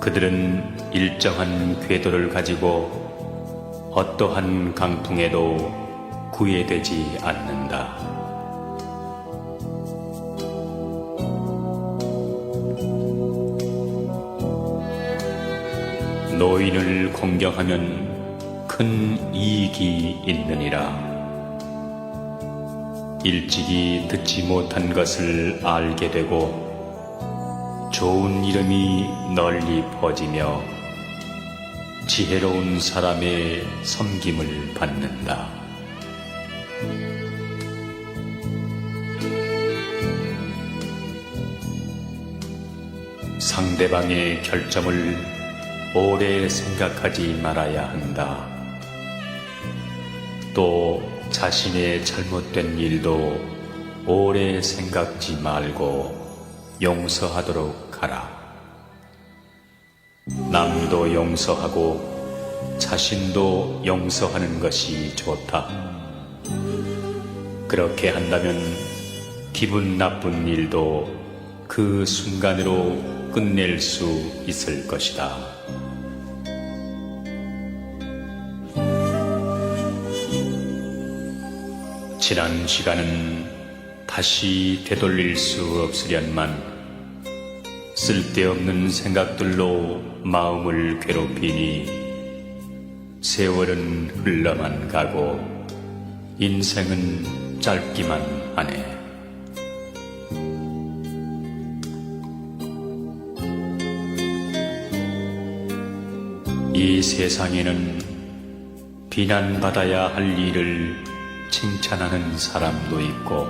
그들은 일정한 궤도를 가지고 어떠한 강풍에도 구애되지 않는다. 노인을 공경하면 큰 이익이 있느니라. 일찍이 듣지 못한 것을 알게 되고 좋은 이름이 널리 퍼지며 지혜로운 사람의 섬김을 받는다. 상대방의 결점을 오래 생각하지 말아야 한다. 또 자신의 잘못된 일도 오래 생각지 말고 용서하도록 하라. 남도 용서하고 자신도 용서하는 것이 좋다. 그렇게 한다면 기분 나쁜 일도 그 순간으로 끝낼 수 있을 것이다. 지난 시간은 다시 되돌릴 수 없으련만 쓸데없는 생각들로 마음을 괴롭히니 세월은 흘러만 가고 인생은 짧기만 하네. 이 세상에는 비난받아야 할 일을 칭찬하는 사람도 있고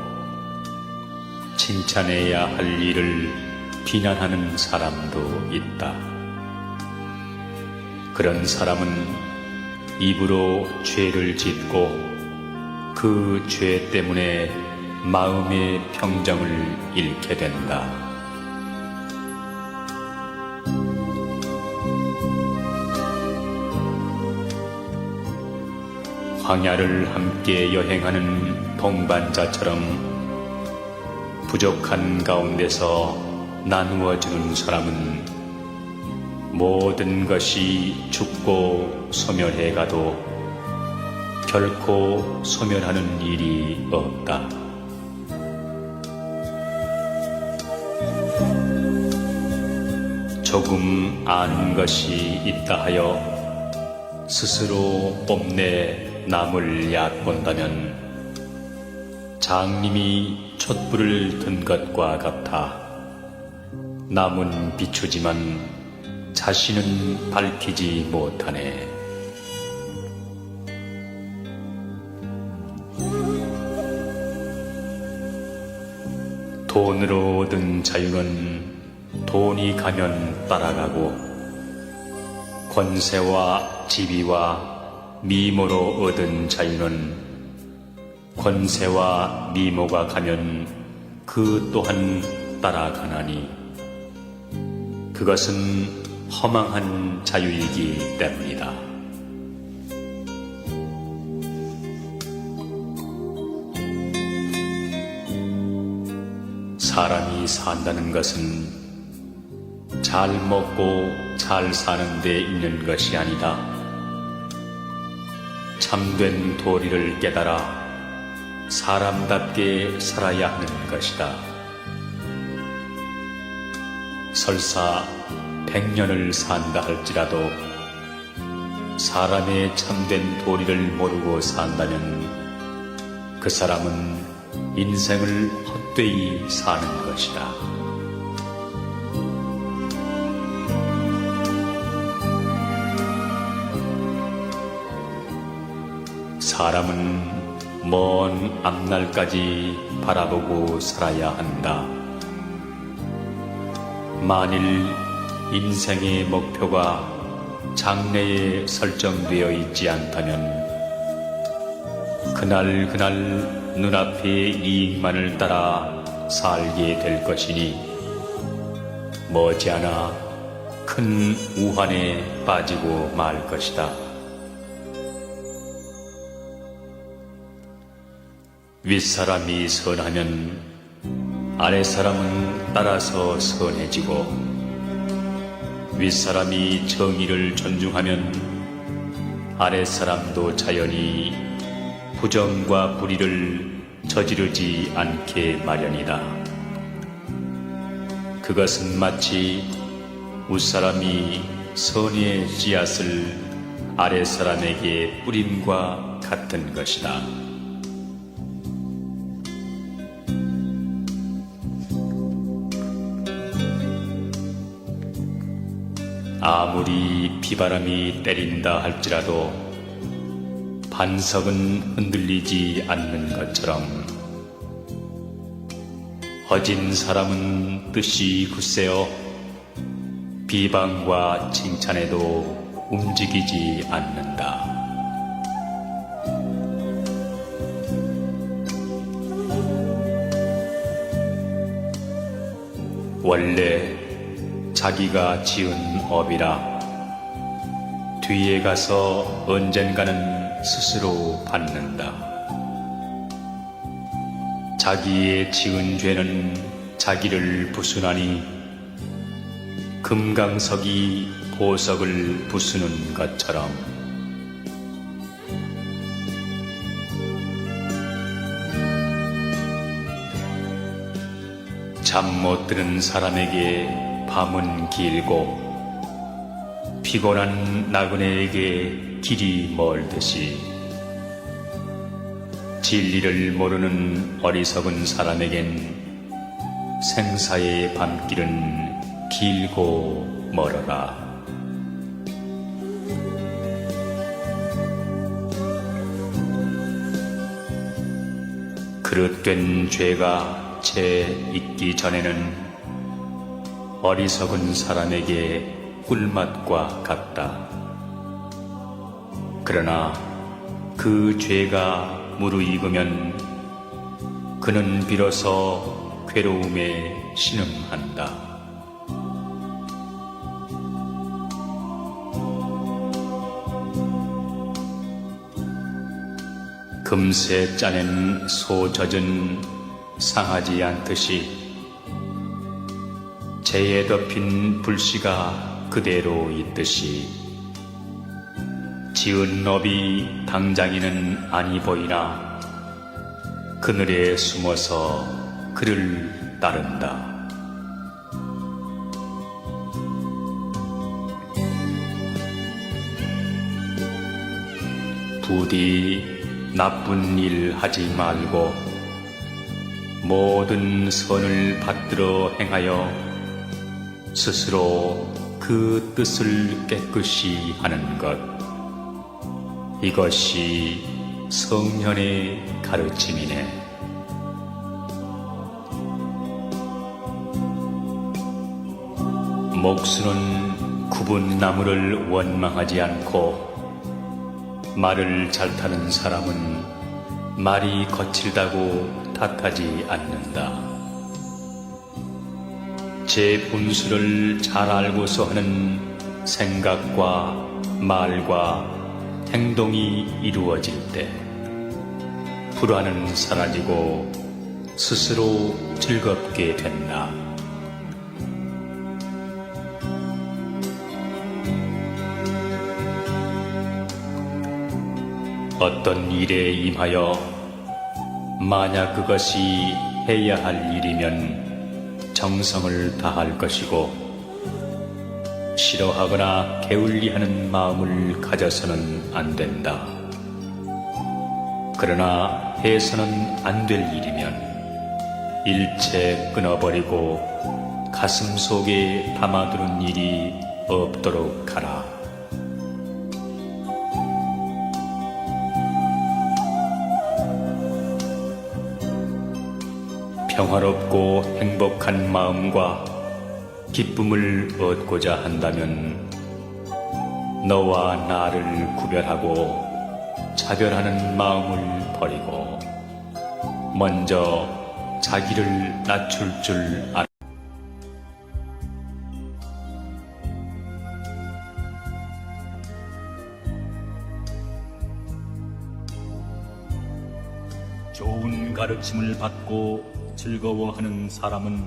칭찬해야 할 일을 비난하는 사람도 있다. 그런 사람은 입으로 죄를 짓고 그 죄 때문에 마음의 평정을 잃게 된다. 황야를 함께 여행하는 동반자처럼 부족한 가운데서 나누어주는 사람은 모든 것이 죽고 소멸해가도 결코 소멸하는 일이 없다. 조금 아는 것이 있다 하여 스스로 뽐내 남을 얕본다면 장님이 촛불을 든 것과 같아. 남은 비추지만 자신은 밝히지 못하네. 돈으로 얻은 자유는 돈이 가면 따라가고 권세와 지위와 미모로 얻은 자유는 권세와 미모가 가면 그 또한 따라가나니 그것은 허망한 자유이기 때문이다. 사람이 산다는 것은 잘 먹고 잘 사는 데 있는 것이 아니다. 참된 도리를 깨달아 사람답게 살아야 하는 것이다. 설사 100년을 산다 할지라도 사람의 참된 도리를 모르고 산다면 그 사람은 인생을 헛되이 사는 것이다. 사람은 먼 앞날까지 바라보고 살아야 한다. 만일 인생의 목표가 장래에 설정되어 있지 않다면 그날 눈앞의 이익만을 따라 살게 될 것이니 머지않아 큰 우환에 빠지고 말 것이다. 윗사람이 선하면 아랫사람은 따라서 선해지고 윗사람이 정의를 존중하면 아랫사람도 자연히 부정과 불의를 저지르지 않게 마련이다. 그것은 마치 윗사람이 선의 씨앗을 아랫사람에게 뿌림과 같은 것이다. 아무리 비바람이 때린다 할지라도 반석은 흔들리지 않는 것처럼 허진 사람은 뜻이 굳세어 비방과 칭찬에도 움직이지 않는다. 원래 자기가 지은 업이라 뒤에 가서 언젠가는 스스로 받는다. 자기의 지은 죄는 자기를 부수나니 금강석이 보석을 부수는 것처럼 잠 못 드는 사람에게 밤은 길고 피곤한 나그네에게 길이 멀듯이 진리를 모르는 어리석은 사람에겐 생사의 밤길은 길고 멀어라. 그릇된 죄가 채 있기 전에는 어리석은 사람에게 꿀맛과 같다. 그러나 그 죄가 무르익으면 그는 비로소 괴로움에 신음한다. 금세 짜낸 소 젖은 상하지 않듯이 재에 덮인 불씨가 그대로 있듯이 지은 업이 당장에는 아니 보이나 그늘에 숨어서 그를 따른다. 부디 나쁜 일 하지 말고 모든 선을 받들어 행하여 스스로 그 뜻을 깨끗이 하는 것. 이것이 성현의 가르침이네. 목수는 굽은 나무를 원망하지 않고 말을 잘 타는 사람은 말이 거칠다고 탓하지 않는다. 제 분수를 잘 알고서 하는 생각과 말과 행동이 이루어질 때 불안은 사라지고 스스로 즐겁게 된다. 어떤 일에 임하여 만약 그것이 해야 할 일이면 정성을 다할 것이고 싫어하거나 게을리하는 마음을 가져서는 안 된다. 그러나 해서는 안 될 일이면 일체 끊어버리고 가슴 속에 담아두는 일이 없도록 하라. 평화롭고 행복한 마음과 기쁨을 얻고자 한다면 너와 나를 구별하고 차별하는 마음을 버리고 먼저 자기를 낮출 줄 알아. 좋은 가르침을 받고 즐거워하는 사람은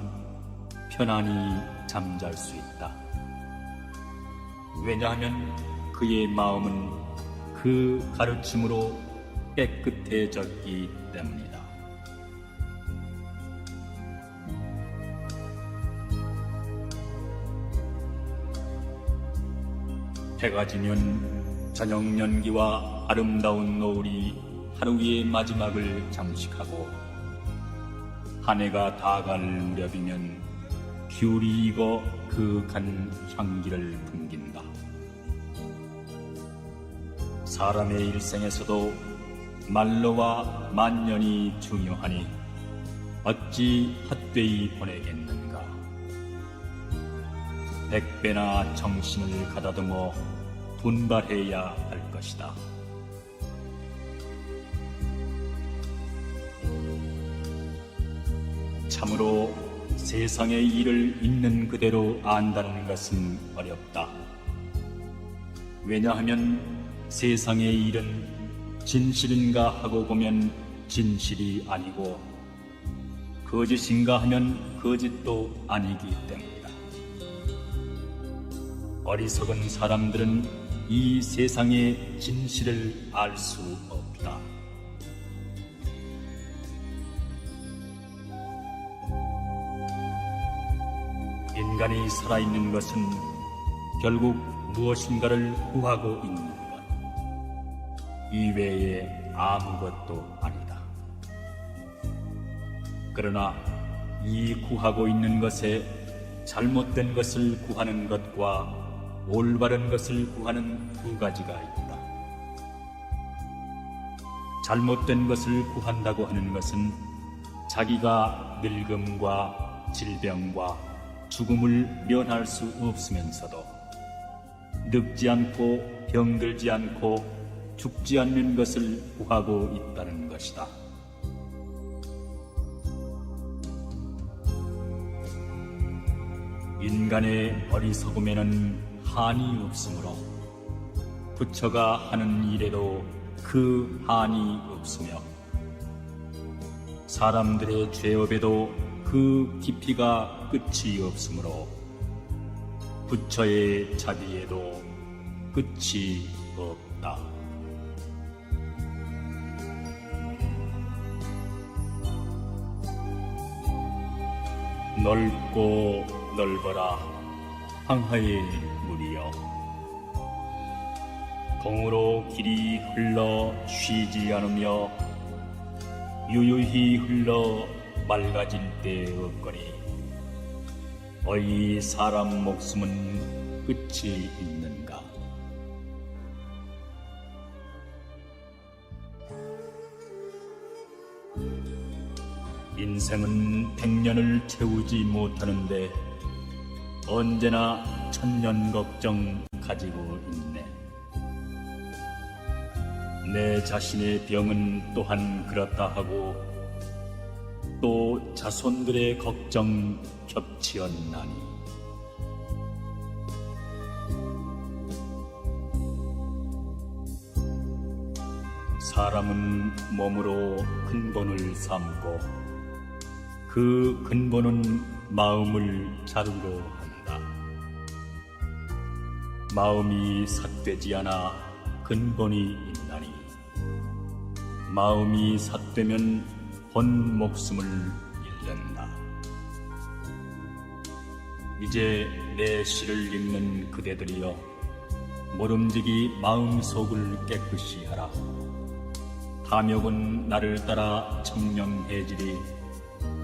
편안히 잠잘 수 있다. 왜냐하면 그의 마음은 그 가르침으로 깨끗해졌기 때문이다. 해가 지면 저녁 연기와 아름다운 노을이 하루의 마지막을 장식하고 한 해가 다갈 무렵이면 귤이 익어 그윽한 향기를 풍긴다. 사람의 일생에서도 만로와 만년이 중요하니 어찌 헛되이 보내겠는가. 100배나 정신을 가다듬어 분발해야 할 것이다. 참으로 세상의 일을 있는 그대로 안다는 것은 어렵다. 왜냐하면 세상의 일은 진실인가 하고 보면 진실이 아니고 거짓인가 하면 거짓도 아니기 때문이다. 어리석은 사람들은 이 세상의 진실을 알 수 없다. 인간이 살아있는 것은 결국 무엇인가를 구하고 있는 것 이외에 아무것도 아니다. 그러나 이 구하고 있는 것에 잘못된 것을 구하는 것과 올바른 것을 구하는 두 가지가 있다. 잘못된 것을 구한다고 하는 것은 자기가 늙음과 질병과 죽음을 면할 수 없으면서도 늙지 않고 병들지 않고 죽지 않는 것을 구하고 있다는 것이다. 인간의 어리석음에는 한이 없으므로 부처가 하는 일에도 그 한이 없으며 사람들의 죄업에도 그 깊이가 끝이 없으므로 부처의 자비에도 끝이 없다. 넓고 넓어라 황하의 물이여 동으로 길이 흘러 쉬지 않으며 유유히 흘러 맑아질 때 없거니 어이 사람 목숨은 끝이 있는가. 인생은 100년을 채우지 못하는데 언제나 1000년 걱정 가지고 있네. 내 자신의 병은 또한 그렇다 하고 또 자손들의 걱정 겹치었나니 사람은 몸으로 근본을 삼고 그 근본은 마음을 자르려 한다. 마음이 삿되지 않아 근본이 있나니 마음이 삿되면 본 목숨을 잃는다. 이제 내 시를 읽는 그대들이여 모름지기 마음속을 깨끗이 하라. 탐욕은 나를 따라 청명해지리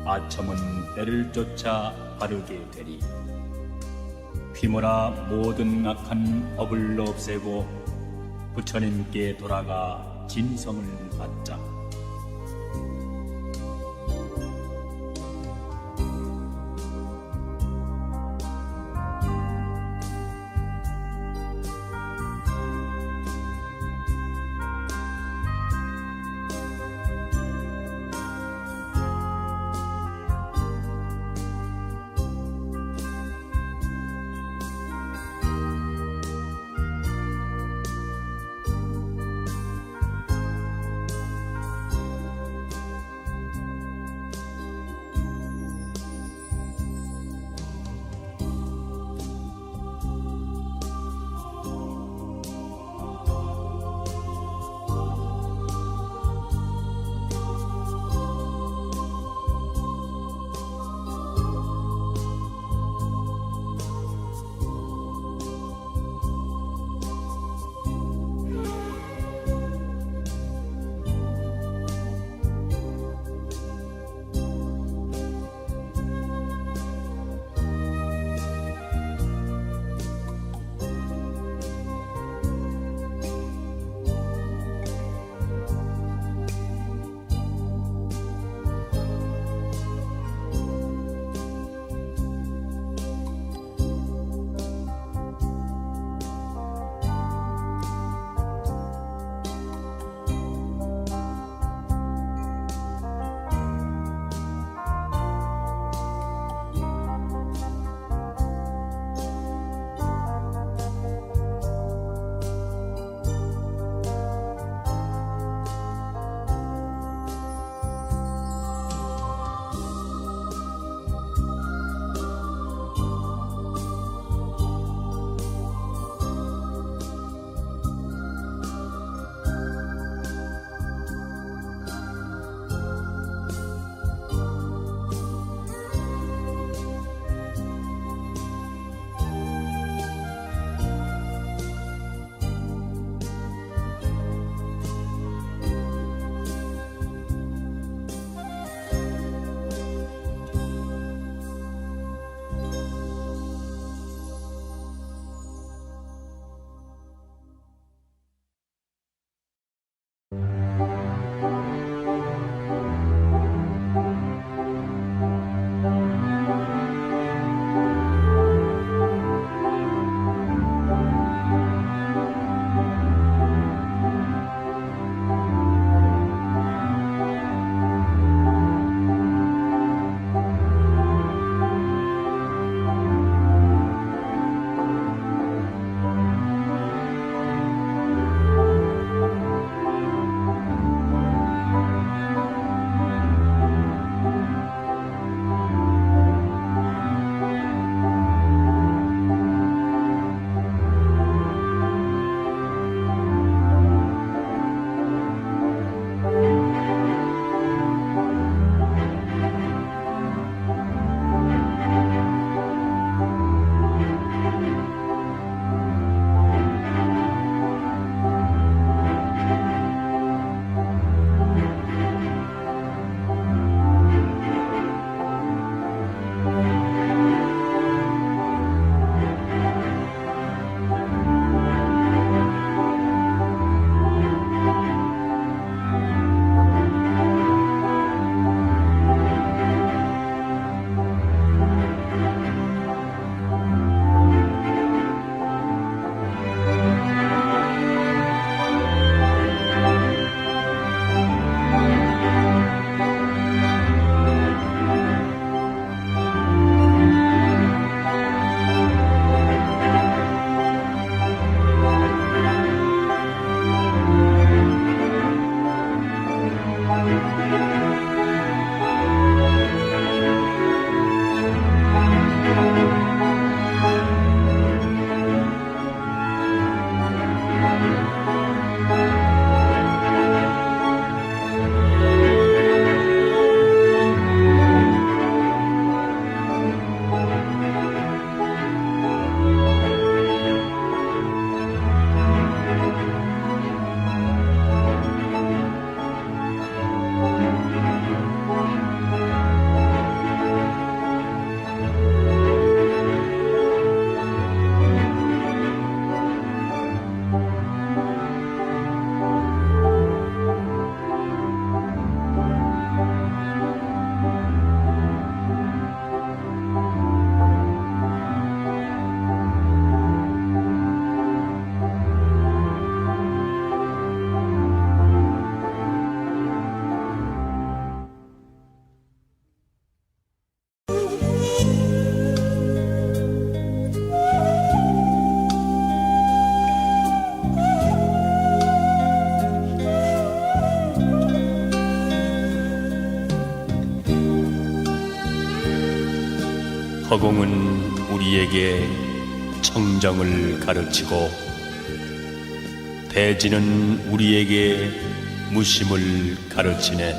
아첨은 때를 쫓아 바르게 되리. 귀모라 모든 악한 업을 없애고 부처님께 돌아가 진성을 받자. 허공은 우리에게 청정을 가르치고 대지는 우리에게 무심을 가르치네.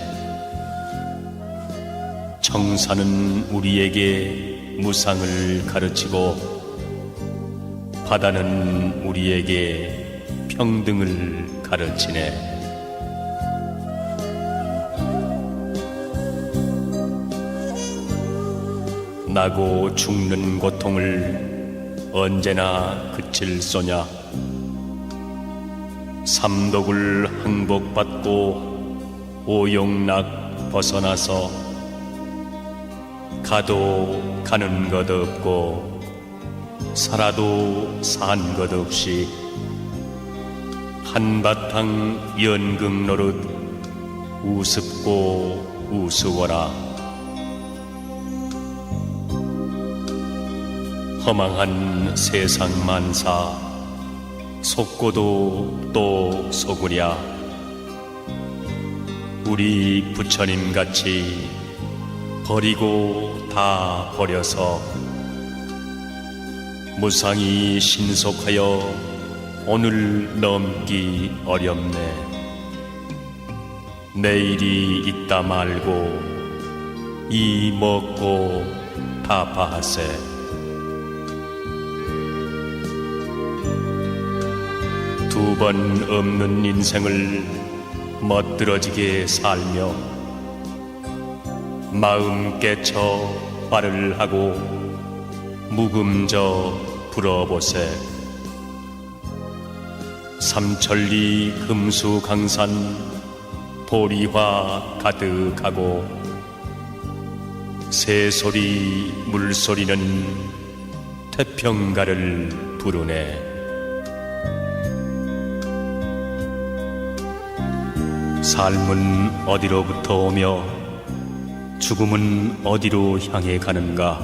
청산은 우리에게 무상을 가르치고 바다는 우리에게 평등을 가르치네. 나고 죽는 고통을 언제나 그칠 소냐. 삼독을 항복받고 오용락 벗어나서 가도 가는 것 없고 살아도 산 것 없이 한바탕 연극 노릇 우습고 우스워라. 허망한 세상 만사 속고도 또 속으랴. 우리 부처님같이 버리고 다 버려서 무상히 신속하여 오늘 넘기 어렵네. 내일이 있다 말고 이 먹고 타파하세. 두 번 없는 인생을 멋들어지게 살며 마음 깨쳐 발을 하고 묵음져 불어보세. 삼천리 금수강산 보리화 가득하고 새소리 물소리는 태평가를 부르네. 삶은 어디로부터 오며 죽음은 어디로 향해 가는가.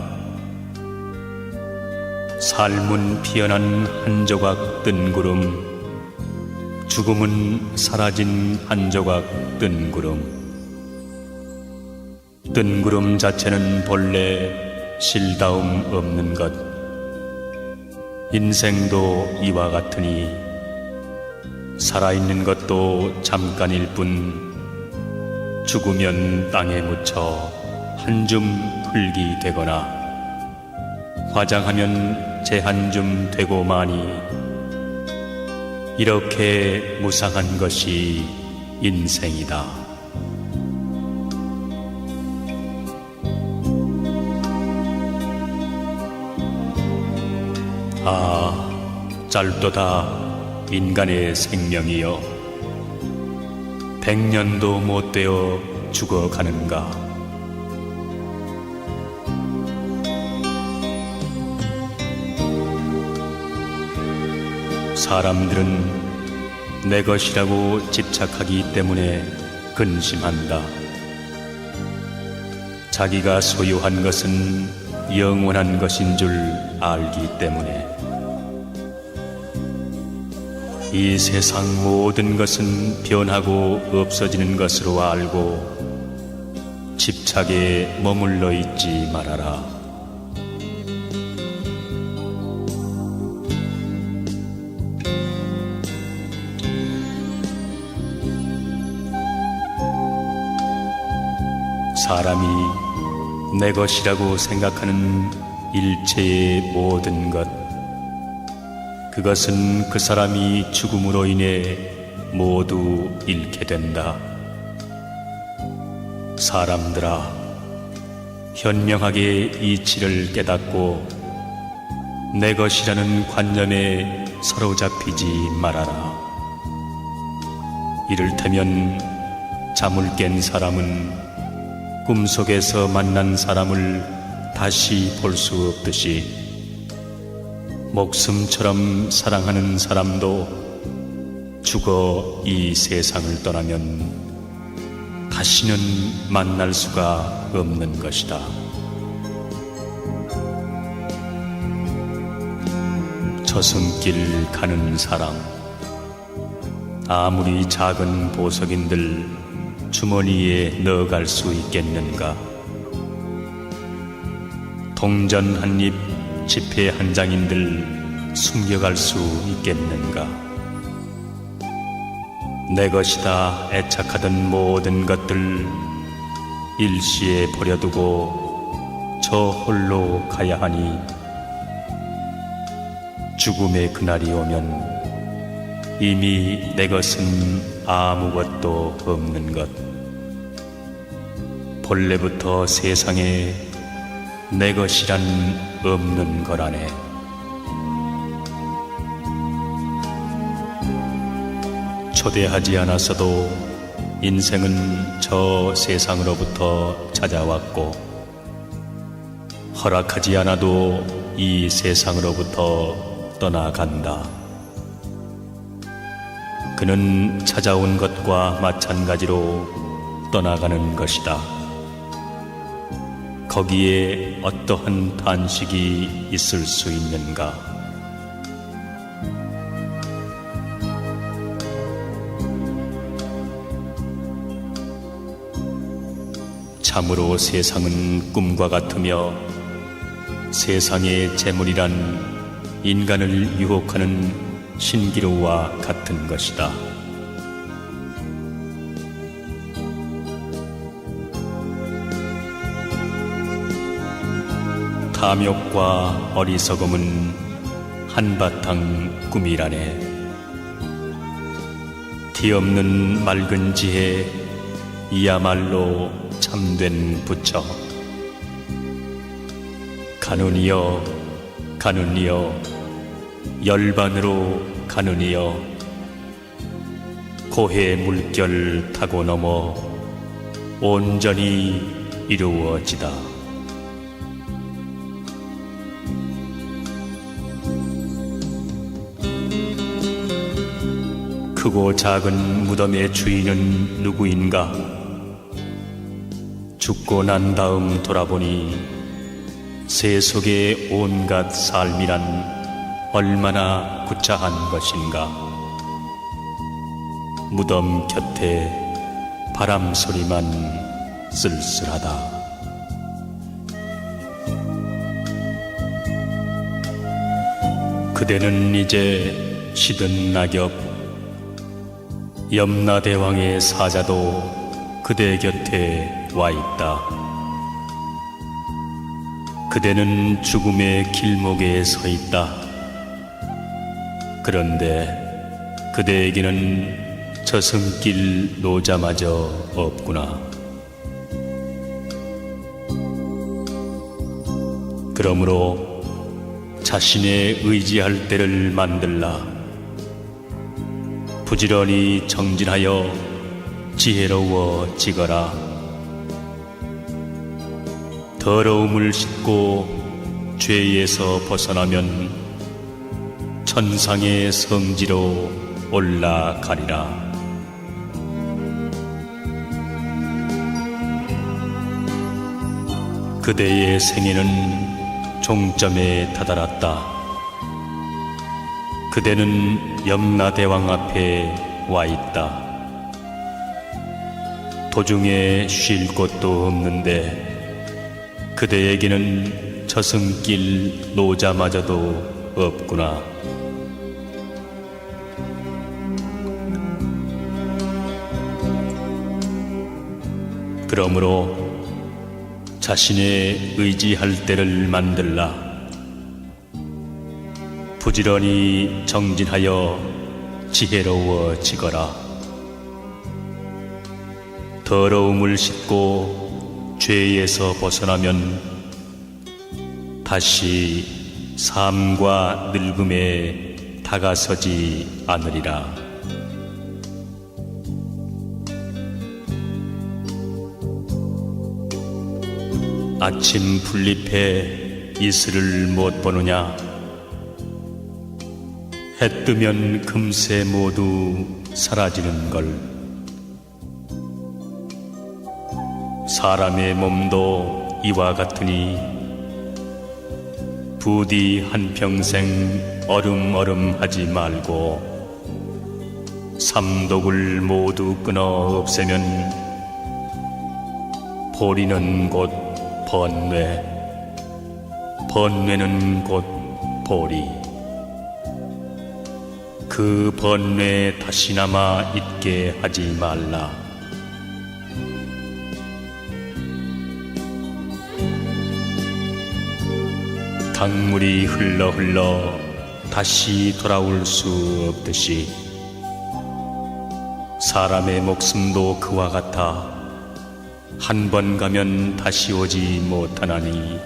삶은 피어난 한 조각 뜬구름, 죽음은 사라진 한 조각 뜬구름. 뜬구름 자체는 본래 실다움 없는 것. 인생도 이와 같으니 살아있는 것도 잠깐일 뿐 죽으면 땅에 묻혀 한 줌 흙이 되거나 화장하면 재 한 줌 되고 마니 이렇게 무상한 것이 인생이다. 아, 짧도다 인간의 생명이여. 100년도 못 되어 죽어가는가. 사람들은 내 것이라고 집착하기 때문에 근심한다. 자기가 소유한 것은 영원한 것인 줄 알기 때문에. 이 세상 모든 것은 변하고 없어지는 것으로 알고 집착에 머물러 있지 말아라. 사람이 내 것이라고 생각하는 일체의 모든 것, 그것은 그 사람이 죽음으로 인해 모두 잃게 된다. 사람들아, 현명하게 이치를 깨닫고 내 것이라는 관념에 사로잡히지 말아라. 이를테면 잠을 깬 사람은 꿈속에서 만난 사람을 다시 볼 수 없듯이 목숨처럼 사랑하는 사람도 죽어 이 세상을 떠나면 다시는 만날 수가 없는 것이다. 저승길 가는 사람, 아무리 작은 보석인들 주머니에 넣어갈 수 있겠는가? 동전 한 입, 지폐 한 장인들 숨겨갈 수 있겠는가? 내 것이다 애착하던 모든 것들 일시에 버려두고 저 홀로 가야 하니 죽음의 그날이 오면 이미 내 것은 아무것도 없는 것. 본래부터 세상에 내 것이란 없는 거라네. 초대하지 않았어도 인생은 저 세상으로부터 찾아왔고, 허락하지 않아도 이 세상으로부터 떠나간다. 그는 찾아온 것과 마찬가지로 떠나가는 것이다. 거기에 어떠한 단식이 있을 수 있는가? 참으로 세상은 꿈과 같으며 세상의 재물이란 인간을 유혹하는 신기루와 같은 것이다. 탐욕과 어리석음은 한바탕 꿈이라네. 뒤없는 맑은 지혜, 이야말로 참된 부처. 가누니여 가누니여 열반으로 가누니여 고해 물결 타고 넘어 온전히 이루어지다. 크고 작은 무덤의 주인은 누구인가? 죽고 난 다음 돌아보니 세속의 온갖 삶이란 얼마나 구차한 것인가. 무덤 곁에 바람 소리만 쓸쓸하다. 그대는 이제 시든 낙엽, 염라대왕의 사자도 그대 곁에 와 있다. 그대는 죽음의 길목에 서 있다. 그런데 그대에게는 저승길 노자마저 없구나. 그러므로 자신의 의지할 때를 만들라. 부지런히 정진하여 지혜로워지거라. 더러움을 씻고 죄에서 벗어나면 천상의 성지로 올라가리라. 그대의 생애는 종점에 다다랐다. 그대는 염라대왕 앞에 와 있다. 도중에 쉴 곳도 없는데 그대에게는 저승길 노자마저도 없구나. 그러므로 자신의 의지할 때를 만들라. 부지런히 정진하여 지혜로워지거라. 더러움을 씻고 죄에서 벗어나면 다시 삶과 늙음에 다가서지 않으리라. 아침 풀잎에 이슬을 못 보느냐? 해 뜨면 금세 모두 사라지는 걸. 사람의 몸도 이와 같으니 부디 한평생 어름어름하지 말고 삼독을 모두 끊어 없애면 보리는 곧 번뇌, 번뇌는 곧 보리. 그 번뇌 다시나마 잊게 하지 말라. 강물이 흘러 다시 돌아올 수 없듯이 사람의 목숨도 그와 같아 한 번 가면 다시 오지 못하나니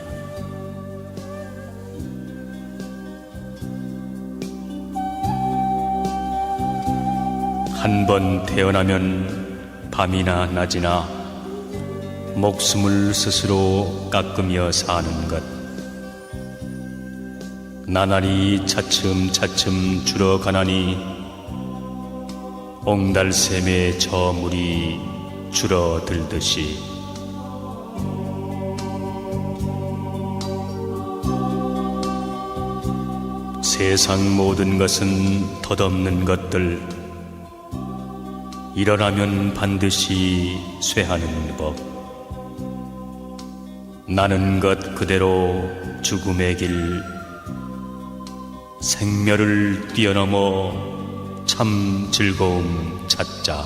한 번 태어나면 밤이나 낮이나 목숨을 스스로 깎으며 사는 것, 나날이 차츰차츰 줄어가나니 옹달샘의 저물이 줄어들듯이 세상 모든 것은 덧없는 것들, 일어나면 반드시 쇠하는 법. 나는 것 그대로 죽음의 길, 생멸을 뛰어넘어 참 즐거움 찾자.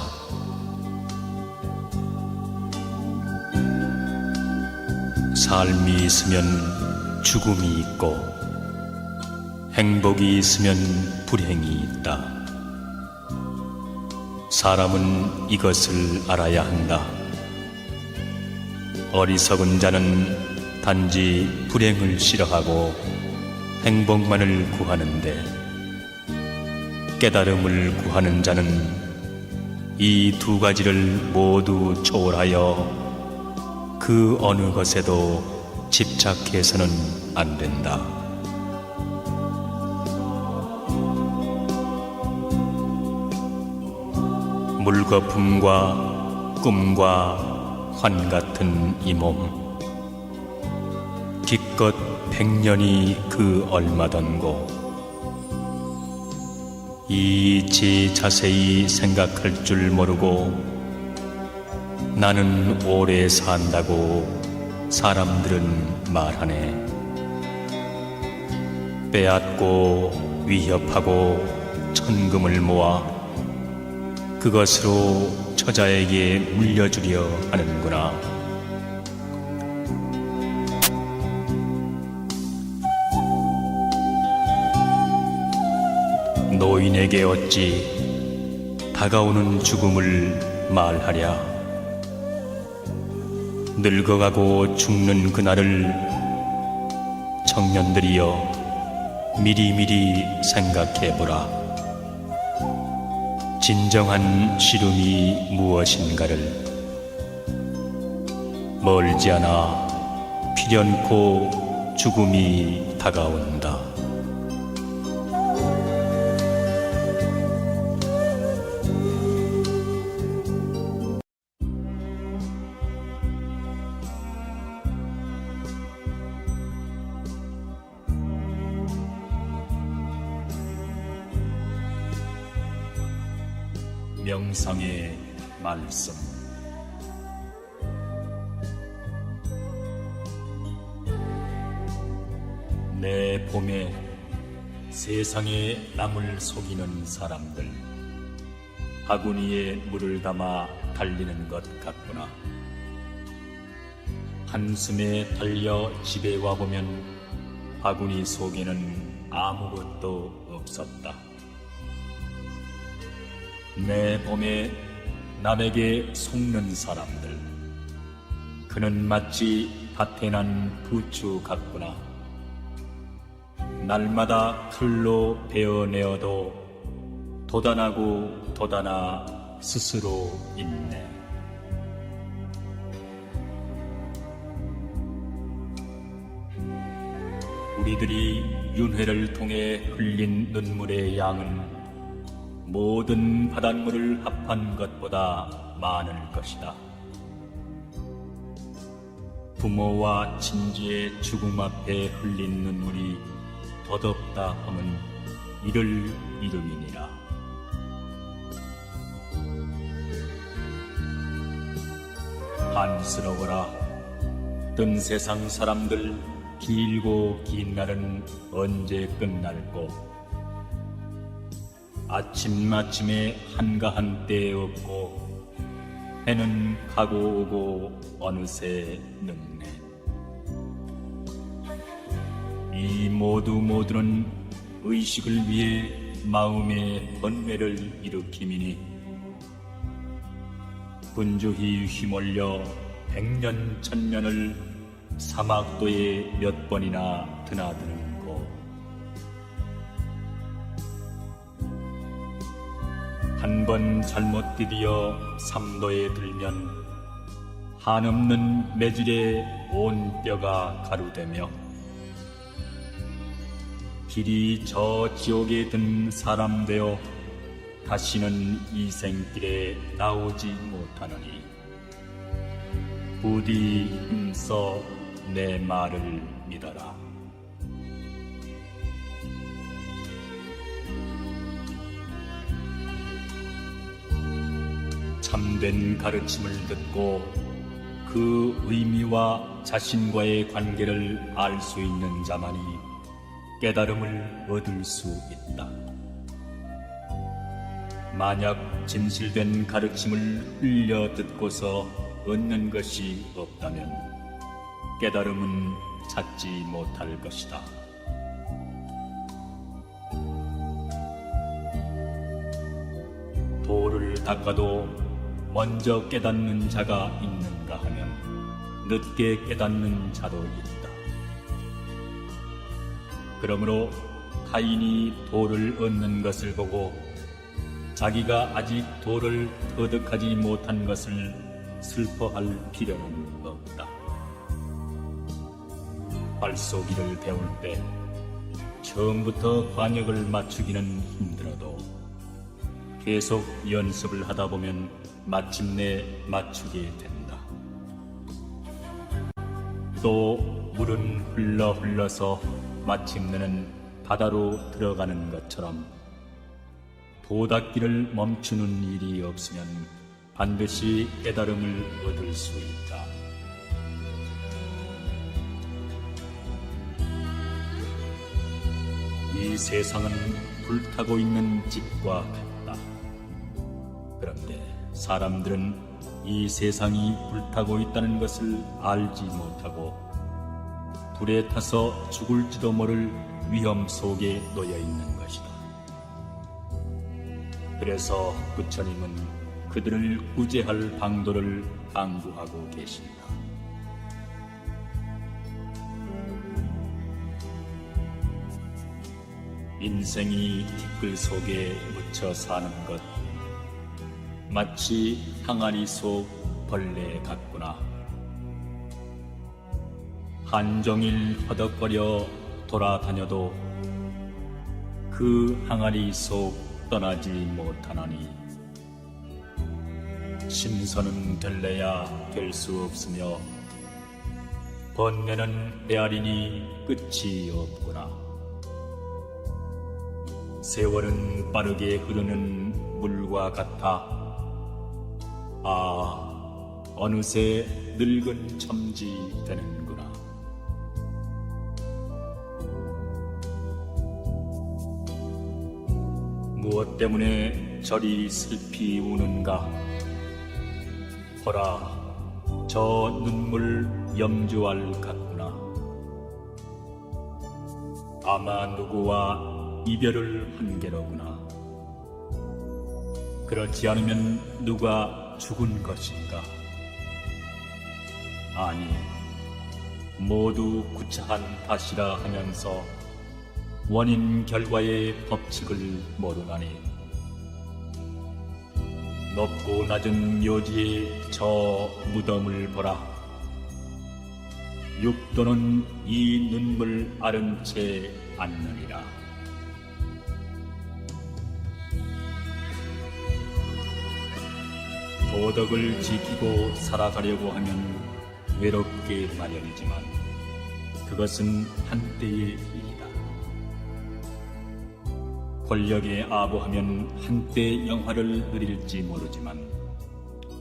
삶이 있으면 죽음이 있고 행복이 있으면 불행이 있다. 사람은 이것을 알아야 한다. 어리석은 자는 단지 불행을 싫어하고 행복만을 구하는데, 깨달음을 구하는 자는 이 두 가지를 모두 초월하여 그 어느 것에도 집착해서는 안 된다. 물거품과 꿈과 환 같은 이 몸, 기껏 100년이 그 얼마던고. 이치 자세히 생각할 줄 모르고 나는 오래 산다고 사람들은 말하네. 빼앗고 위협하고 천금을 모아 그것으로 처자에게 물려주려 하는구나. 노인에게 어찌 다가오는 죽음을 말하랴. 늙어가고 죽는 그날을 청년들이여 미리미리 생각해보라. 진정한 시름이 무엇인가를. 멀지 않아 필연코 죽음이 다가온다. 명상의 말씀. 내 봄에 세상에 남을 속이는 사람들, 바구니에 물을 담아 달리는 것 같구나. 한숨에 달려 집에 와보면 바구니 속에는 아무것도 없었다. 내 봄에 남에게 속는 사람들, 그는 마치 밭에 난 부추 같구나. 날마다 칼로 베어내어도 돋아나고 돋아나 스스로 있네. 우리들이 윤회를 통해 흘린 눈물의 양은 모든 바닷물을 합한 것보다 많을 것이다. 부모와 친지의 죽음 앞에 흘린 눈물이 더덥다 함은 이를 이름이니라. 안쓰러워라. 뜬 세상 사람들, 길고 긴 날은 언제 끝날꼬? 아침마침에 한가한 때 없고 해는 가고 오고 어느새 늙네. 이 모두는 의식을 위해 마음의 번뇌를 일으킴이니 분주히 휘몰려 백년 천년을 사막도에 몇 번이나 드나드는 거. 한 번 잘못 디디어 삼도에 들면 한없는 매질에 온 뼈가 가루되며 길이 저 지옥에 든 사람 되어 다시는 이 생길에 나오지 못하느니 부디 힘써 내 말을 믿어라. 참된 가르침을 듣고 그 의미와 자신과의 관계를 알 수 있는 자만이 깨달음을 얻을 수 있다. 만약 진실된 가르침을 흘려 듣고서 얻는 것이 없다면 깨달음은 찾지 못할 것이다. 돌을 닦아도 먼저 깨닫는 자가 있는가 하면 늦게 깨닫는 자도 있다. 그러므로 타인이 돌을 얻는 것을 보고 자기가 아직 돌을 터득하지 못한 것을 슬퍼할 필요는 없다. 발쏘기를 배울 때 처음부터 관역을 맞추기는 힘들어도 계속 연습을 하다 보면 마침내 맞추게 된다. 또 물은 흘러서 마침내는 바다로 들어가는 것처럼 도닦기를 멈추는 일이 없으면 반드시 깨달음을 얻을 수 있다. 이 세상은 불타고 있는 집과 같다. 그런데 사람들은 이 세상이 불타고 있다는 것을 알지 못하고 불에 타서 죽을지도 모를 위험 속에 놓여 있는 것이다. 그래서 부처님은 그들을 구제할 방도를 당부하고 계신다. 인생이 티끌 속에 묻혀 사는 것 마치 항아리 속 벌레 같구나. 한종일 허덕거려 돌아다녀도 그 항아리 속 떠나지 못하나니 신선은 될래야 될 수 없으며 번뇌는 헤아리니 끝이 없구나. 세월은 빠르게 흐르는 물과 같아 어느새 늙은 첨지 되는구나. 무엇 때문에 저리 슬피 우는가? 보라, 저 눈물 염주알 같구나. 아마 누구와 이별을 한 게로구나. 그렇지 않으면 누가 죽은 것인가? 아니, 모두 구차한 탓이라 하면서 원인 결과의 법칙을 모르나니 높고 낮은 묘지의 저 무덤을 보라. 육도는 이 눈물 아른 채 앉느니라. 도덕을 지키고 살아가려고 하면 외롭게 마련이지만 그것은 한때의 일이다. 권력에 아부하면 한때 영화를 누릴지 모르지만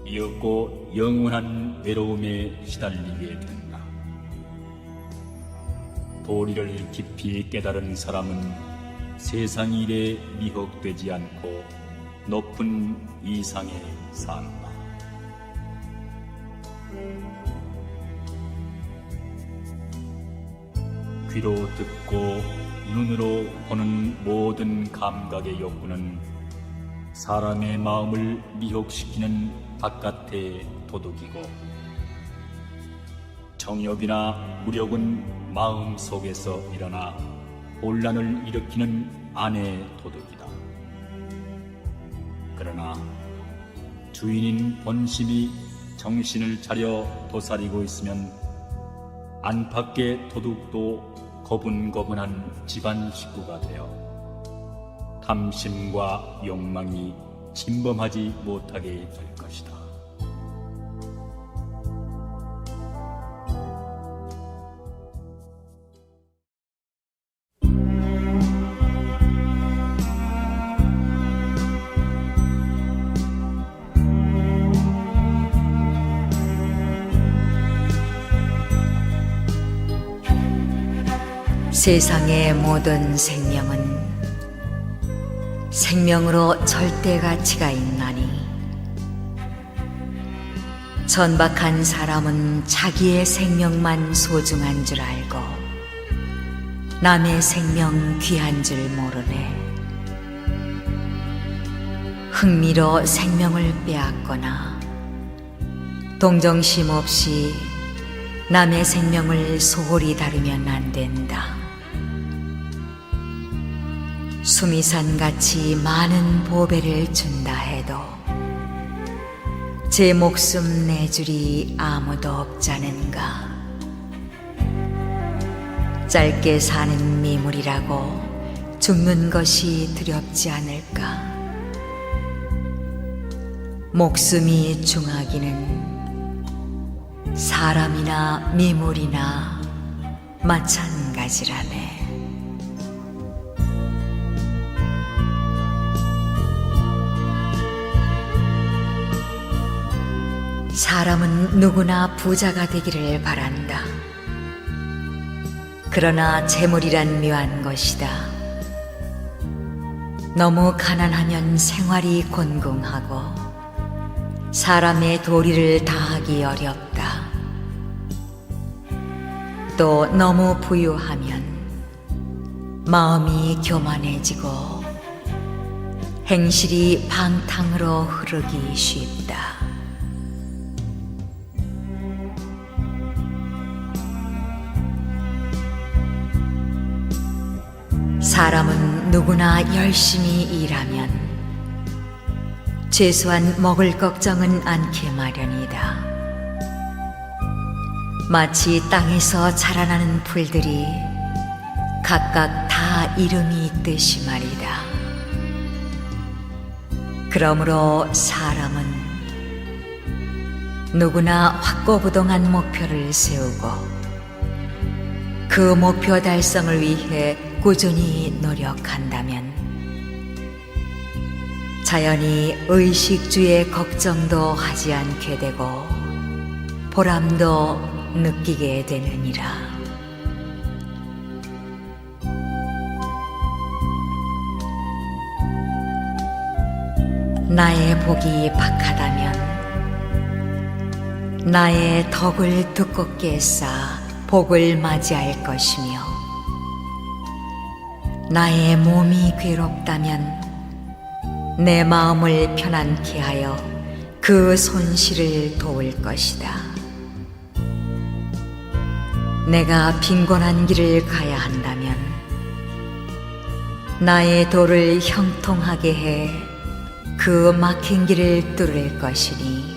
이윽고 영원한 외로움에 시달리게 된다. 도리를 깊이 깨달은 사람은 세상 일에 미혹되지 않고 높은 이상에 산다. 귀로 듣고 눈으로 보는 모든 감각의 욕구는 사람의 마음을 미혹시키는 바깥의 도둑이고, 정욕이나 무력은 마음 속에서 일어나 혼란을 일으키는 안의 도둑이다. 그러나 주인인 본심이 정신을 차려 도사리고 있으면 안팎의 도둑도 거분거분한 집안 식구가 되어 탐심과 욕망이 침범하지 못하게 될 것이다. 세상의 모든 생명은 생명으로 절대 가치가 있나니, 천박한 사람은 자기의 생명만 소중한 줄 알고 남의 생명 귀한 줄 모르네. 흥미로 생명을 빼앗거나 동정심 없이 남의 생명을 소홀히 다루면 안 된다. 수미산같이 많은 보배를 준다 해도 제 목숨 내줄이 아무도 없자는가. 짧게 사는 미물이라고 죽는 것이 두렵지 않을까. 목숨이 중하기는 사람이나 미물이나 마찬가지라네. 사람은 누구나 부자가 되기를 바란다. 그러나 재물이란 묘한 것이다. 너무 가난하면 생활이 곤궁하고 사람의 도리를 다하기 어렵다. 또 너무 부유하면 마음이 교만해지고 행실이 방탕으로 흐르기 쉽다. 사람은 누구나 열심히 일하면 최소한 먹을 걱정은 않게 마련이다. 마치 땅에서 자라나는 풀들이 각각 다 이름이 있듯이 말이다. 그러므로 사람은 누구나 확고부동한 목표를 세우고 그 목표 달성을 위해 꾸준히 노력한다면 자연히 의식주의 걱정도 하지 않게 되고 보람도 느끼게 되느니라. 나의 복이 박하다면 나의 덕을 두껍게 쌓아 복을 맞이할 것이며, 나의 몸이 괴롭다면 내 마음을 편안케 하여 그 손실을 도울 것이다. 내가 빈곤한 길을 가야 한다면 나의 도를 형통하게 해 그 막힌 길을 뚫을 것이니,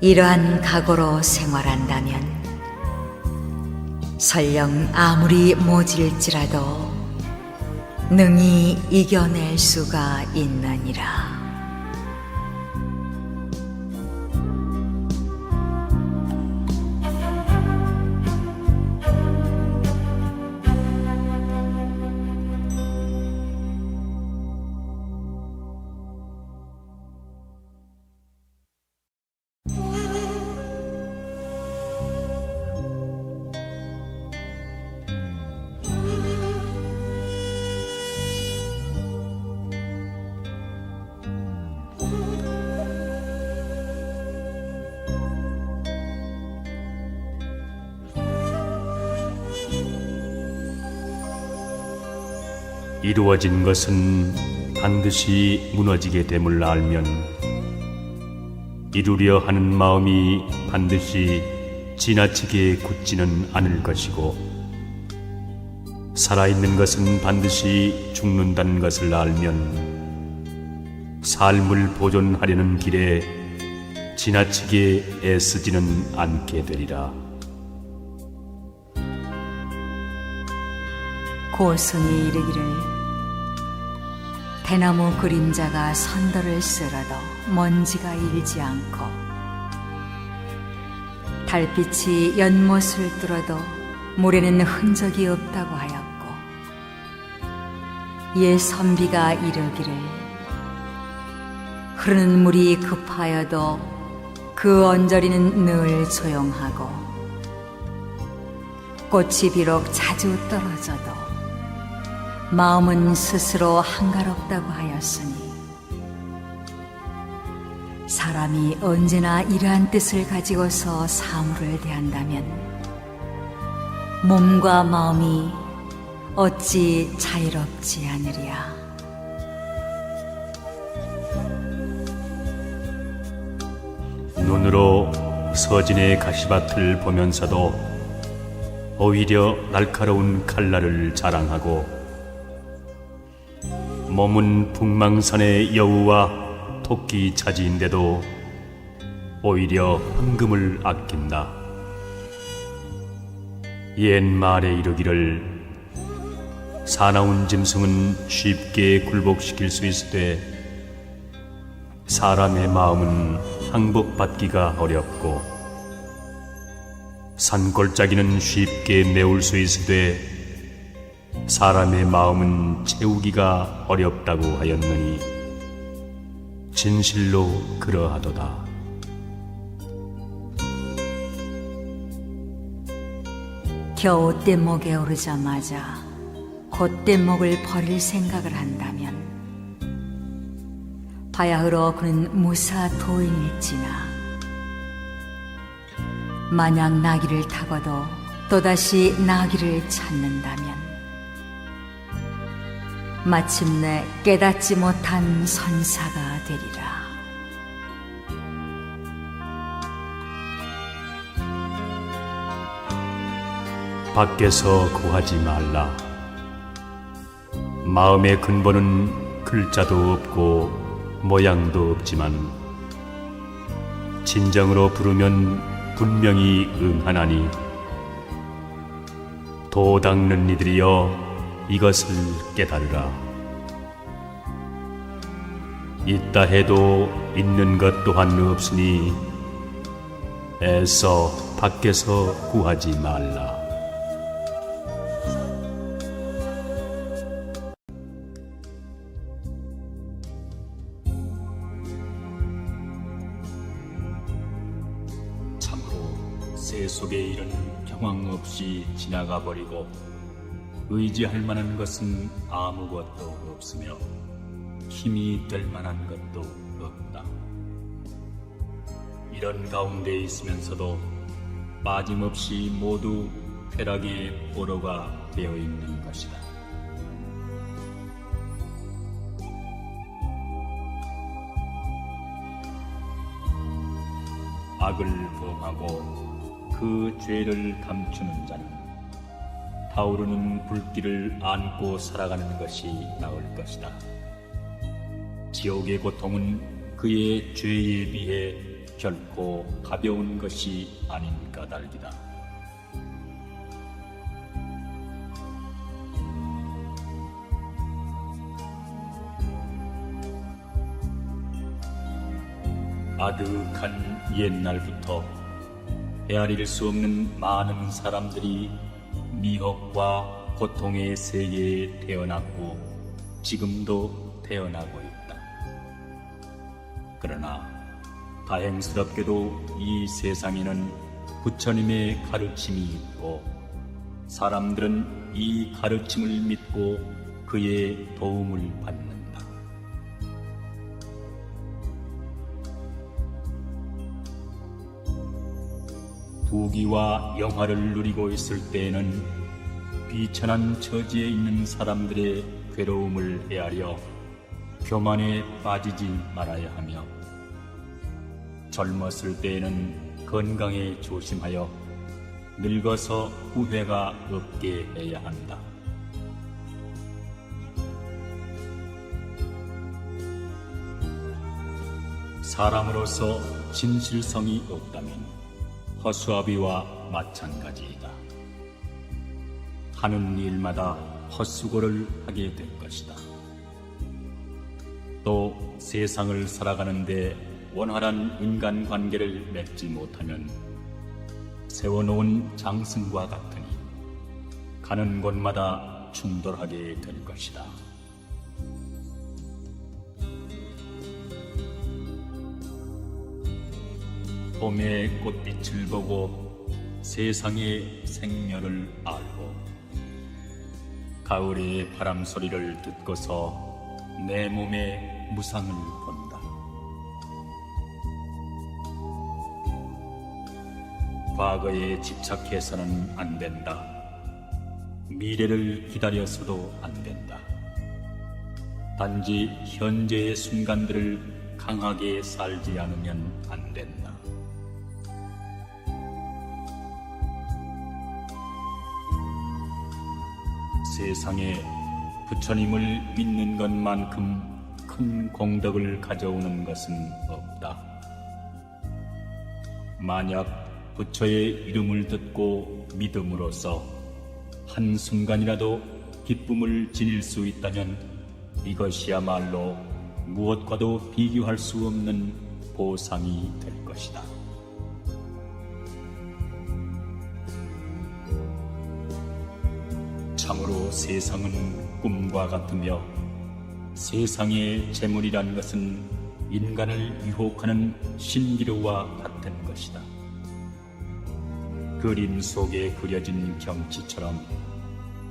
이러한 각오로 생활한다면 설령 아무리 모질지라도 능히 이겨낼 수가 있느니라. 이루어진 것은 반드시 무너지게 됨을 알면 이루려 하는 마음이 반드시 지나치게 굳지는 않을 것이고 살아있는 것은 반드시 죽는다는 것을 알면 삶을 보존하려는 길에 지나치게 애쓰지는 않게 되리라. 고승이 이르기를 대나무 그림자가 선더를 쓸어도 먼지가 일지 않고 달빛이 연못을 뚫어도 물에는 흔적이 없다고 하였고 옛 선비가 이르기를 흐르는 물이 급하여도 그 언저리는 늘 조용하고 꽃이 비록 자주 떨어져도 마음은 스스로 한가롭다고 하였으니 사람이 언제나 이러한 뜻을 가지고서 사물을 대한다면 몸과 마음이 어찌 자유롭지 않으랴. 눈으로 서진의 가시밭을 보면서도 오히려 날카로운 칼날을 자랑하고 몸은 북망산의 여우와 토끼 차지인데도 오히려 황금을 아낀다. 옛 말에 이르기를 사나운 짐승은 쉽게 굴복시킬 수 있으되 사람의 마음은 항복받기가 어렵고 산골짜기는 쉽게 메울 수 있으되 사람의 마음은 채우기가 어렵다고 하였느니 진실로 그러하도다. 겨우 뗏목에 오르자마자 곧 뗏목을 버릴 생각을 한다면 바야흐로 그는 무사 도인일지나 만약 나귀를 타고도 또다시 나귀를 찾는다면 마침내 깨닫지 못한 선사가 되리라. 밖에서 구하지 말라. 마음의 근본은 글자도 없고 모양도 없지만 진정으로 부르면 분명히 응하나니 도 닦는 이들이여 이것을 깨달으라. 있다 해도 있는 것 또한 없으니 애써 밖에서 구하지 말라. 참으로 세속의 일은 경황 없이 지나가 버리고 의지할 만한 것은 아무것도 없으며 힘이 될 만한 것도 없다. 이런 가운데 있으면서도 빠짐없이 모두 쾌락의 보로가 되어 있는 것이다. 악을 범하고 그 죄를 감추는 자는 타오르는 불길을 안고 살아가는 것이 나을 것이다. 지옥의 고통은 그의 죄에 비해 결코 가벼운 것이 아닌 까닭이다. 아득한 옛날부터 헤아릴 수 없는 많은 사람들이 미혹과 고통의 세계에 태어났고 지금도 태어나고 있다. 그러나 다행스럽게도 이 세상에는 부처님의 가르침이 있고 사람들은 이 가르침을 믿고 그의 도움을 받는다. 부귀와 영화를 누리고 있을 때에는 비천한 처지에 있는 사람들의 괴로움을 헤아려 교만에 빠지지 말아야 하며 젊었을 때에는 건강에 조심하여 늙어서 후회가 없게 해야 한다. 사람으로서 진실성이 없다면 허수아비와 마찬가지이다. 하는 일마다 헛수고를 하게 될 것이다. 또 세상을 살아가는데 원활한 인간관계를 맺지 못하면 세워놓은 장승과 같으니 가는 곳마다 충돌하게 될 것이다. 봄의 꽃빛을 보고 세상의 생멸을 알고 가을의 바람 소리를 듣고서 내 몸의 무상을 본다. 과거에 집착해서는 안 된다. 미래를 기다려서도 안 된다. 단지 현재의 순간들을 강하게 살지 않으면 안 된다. 세상에 부처님을 믿는 것만큼 큰 공덕을 가져오는 것은 없다. 만약 부처의 이름을 듣고 믿음으로써 한순간이라도 기쁨을 지닐 수 있다면 이것이야말로 무엇과도 비교할 수 없는 보상이 될 것이다. 참으로 세상은 꿈과 같으며 세상의 재물이란 것은 인간을 유혹하는 신기루와 같은 것이다. 그림 속에 그려진 경치처럼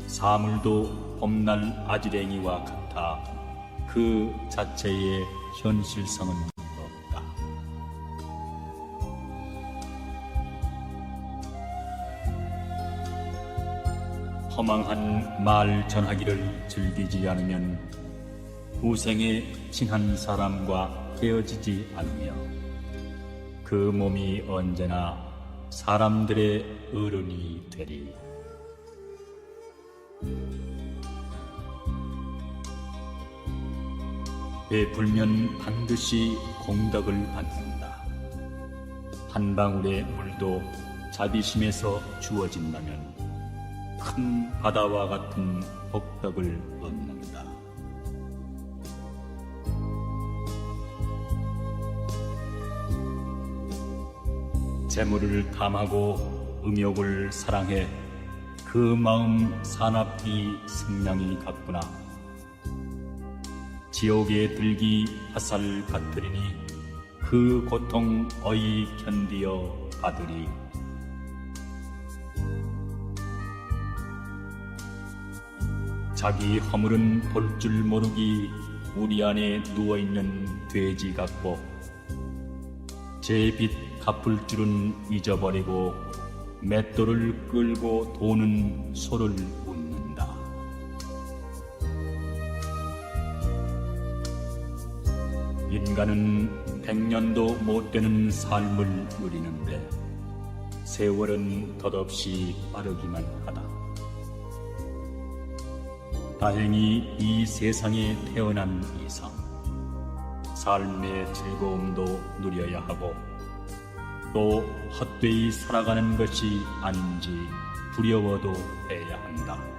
사물도 봄날 아지랭이와 같아 그 자체의 현실성은 없다. 허망한 말 전하기를 즐기지 않으면 후생에 친한 사람과 헤어지지 않으며 그 몸이 언제나 사람들의 어른이 되리. 베풀면 반드시 공덕을 받는다. 한 방울의 물도 자비심에서 주어진다면 큰 바다와 같은 복덕을 얻는다. 재물을 탐하고 음욕을 사랑해 그 마음 사납기 승량이 같구나. 지옥에 들기 화살 같으리니 그 고통 어이 견디어 가들이. 자기 허물은 볼 줄 모르기 우리 안에 누워있는 돼지 같고 제 빚 갚을 줄은 잊어버리고 맷돌을 끌고 도는 소를 웃는다. 인간은 100년도 못 되는 삶을 누리는데 세월은 덧없이 빠르기만 하다. 다행히 이 세상에 태어난 이상 삶의 즐거움도 누려야 하고 또 헛되이 살아가는 것이 아닌지 두려워도 해야 한다.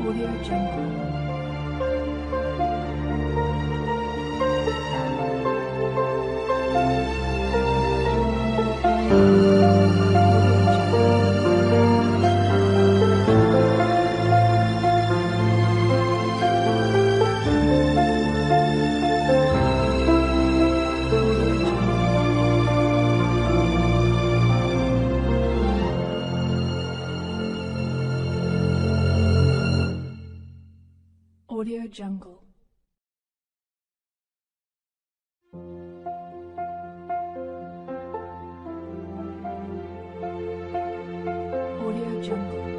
Audio Jungle. Audio Jungle. Audio Jungle.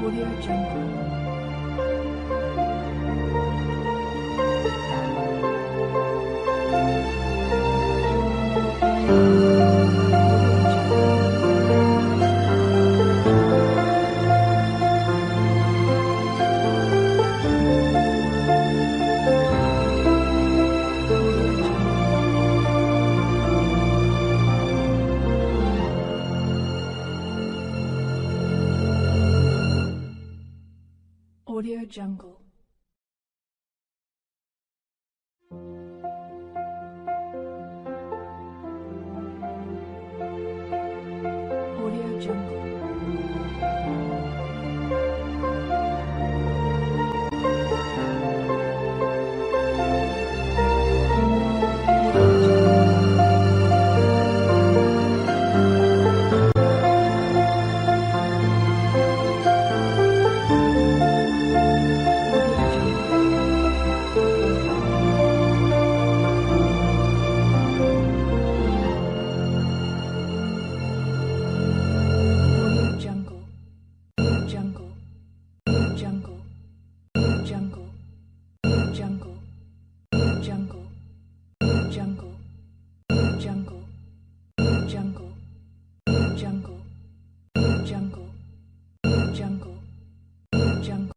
Audio Jungle. Audio Jungle. Audio Jungle.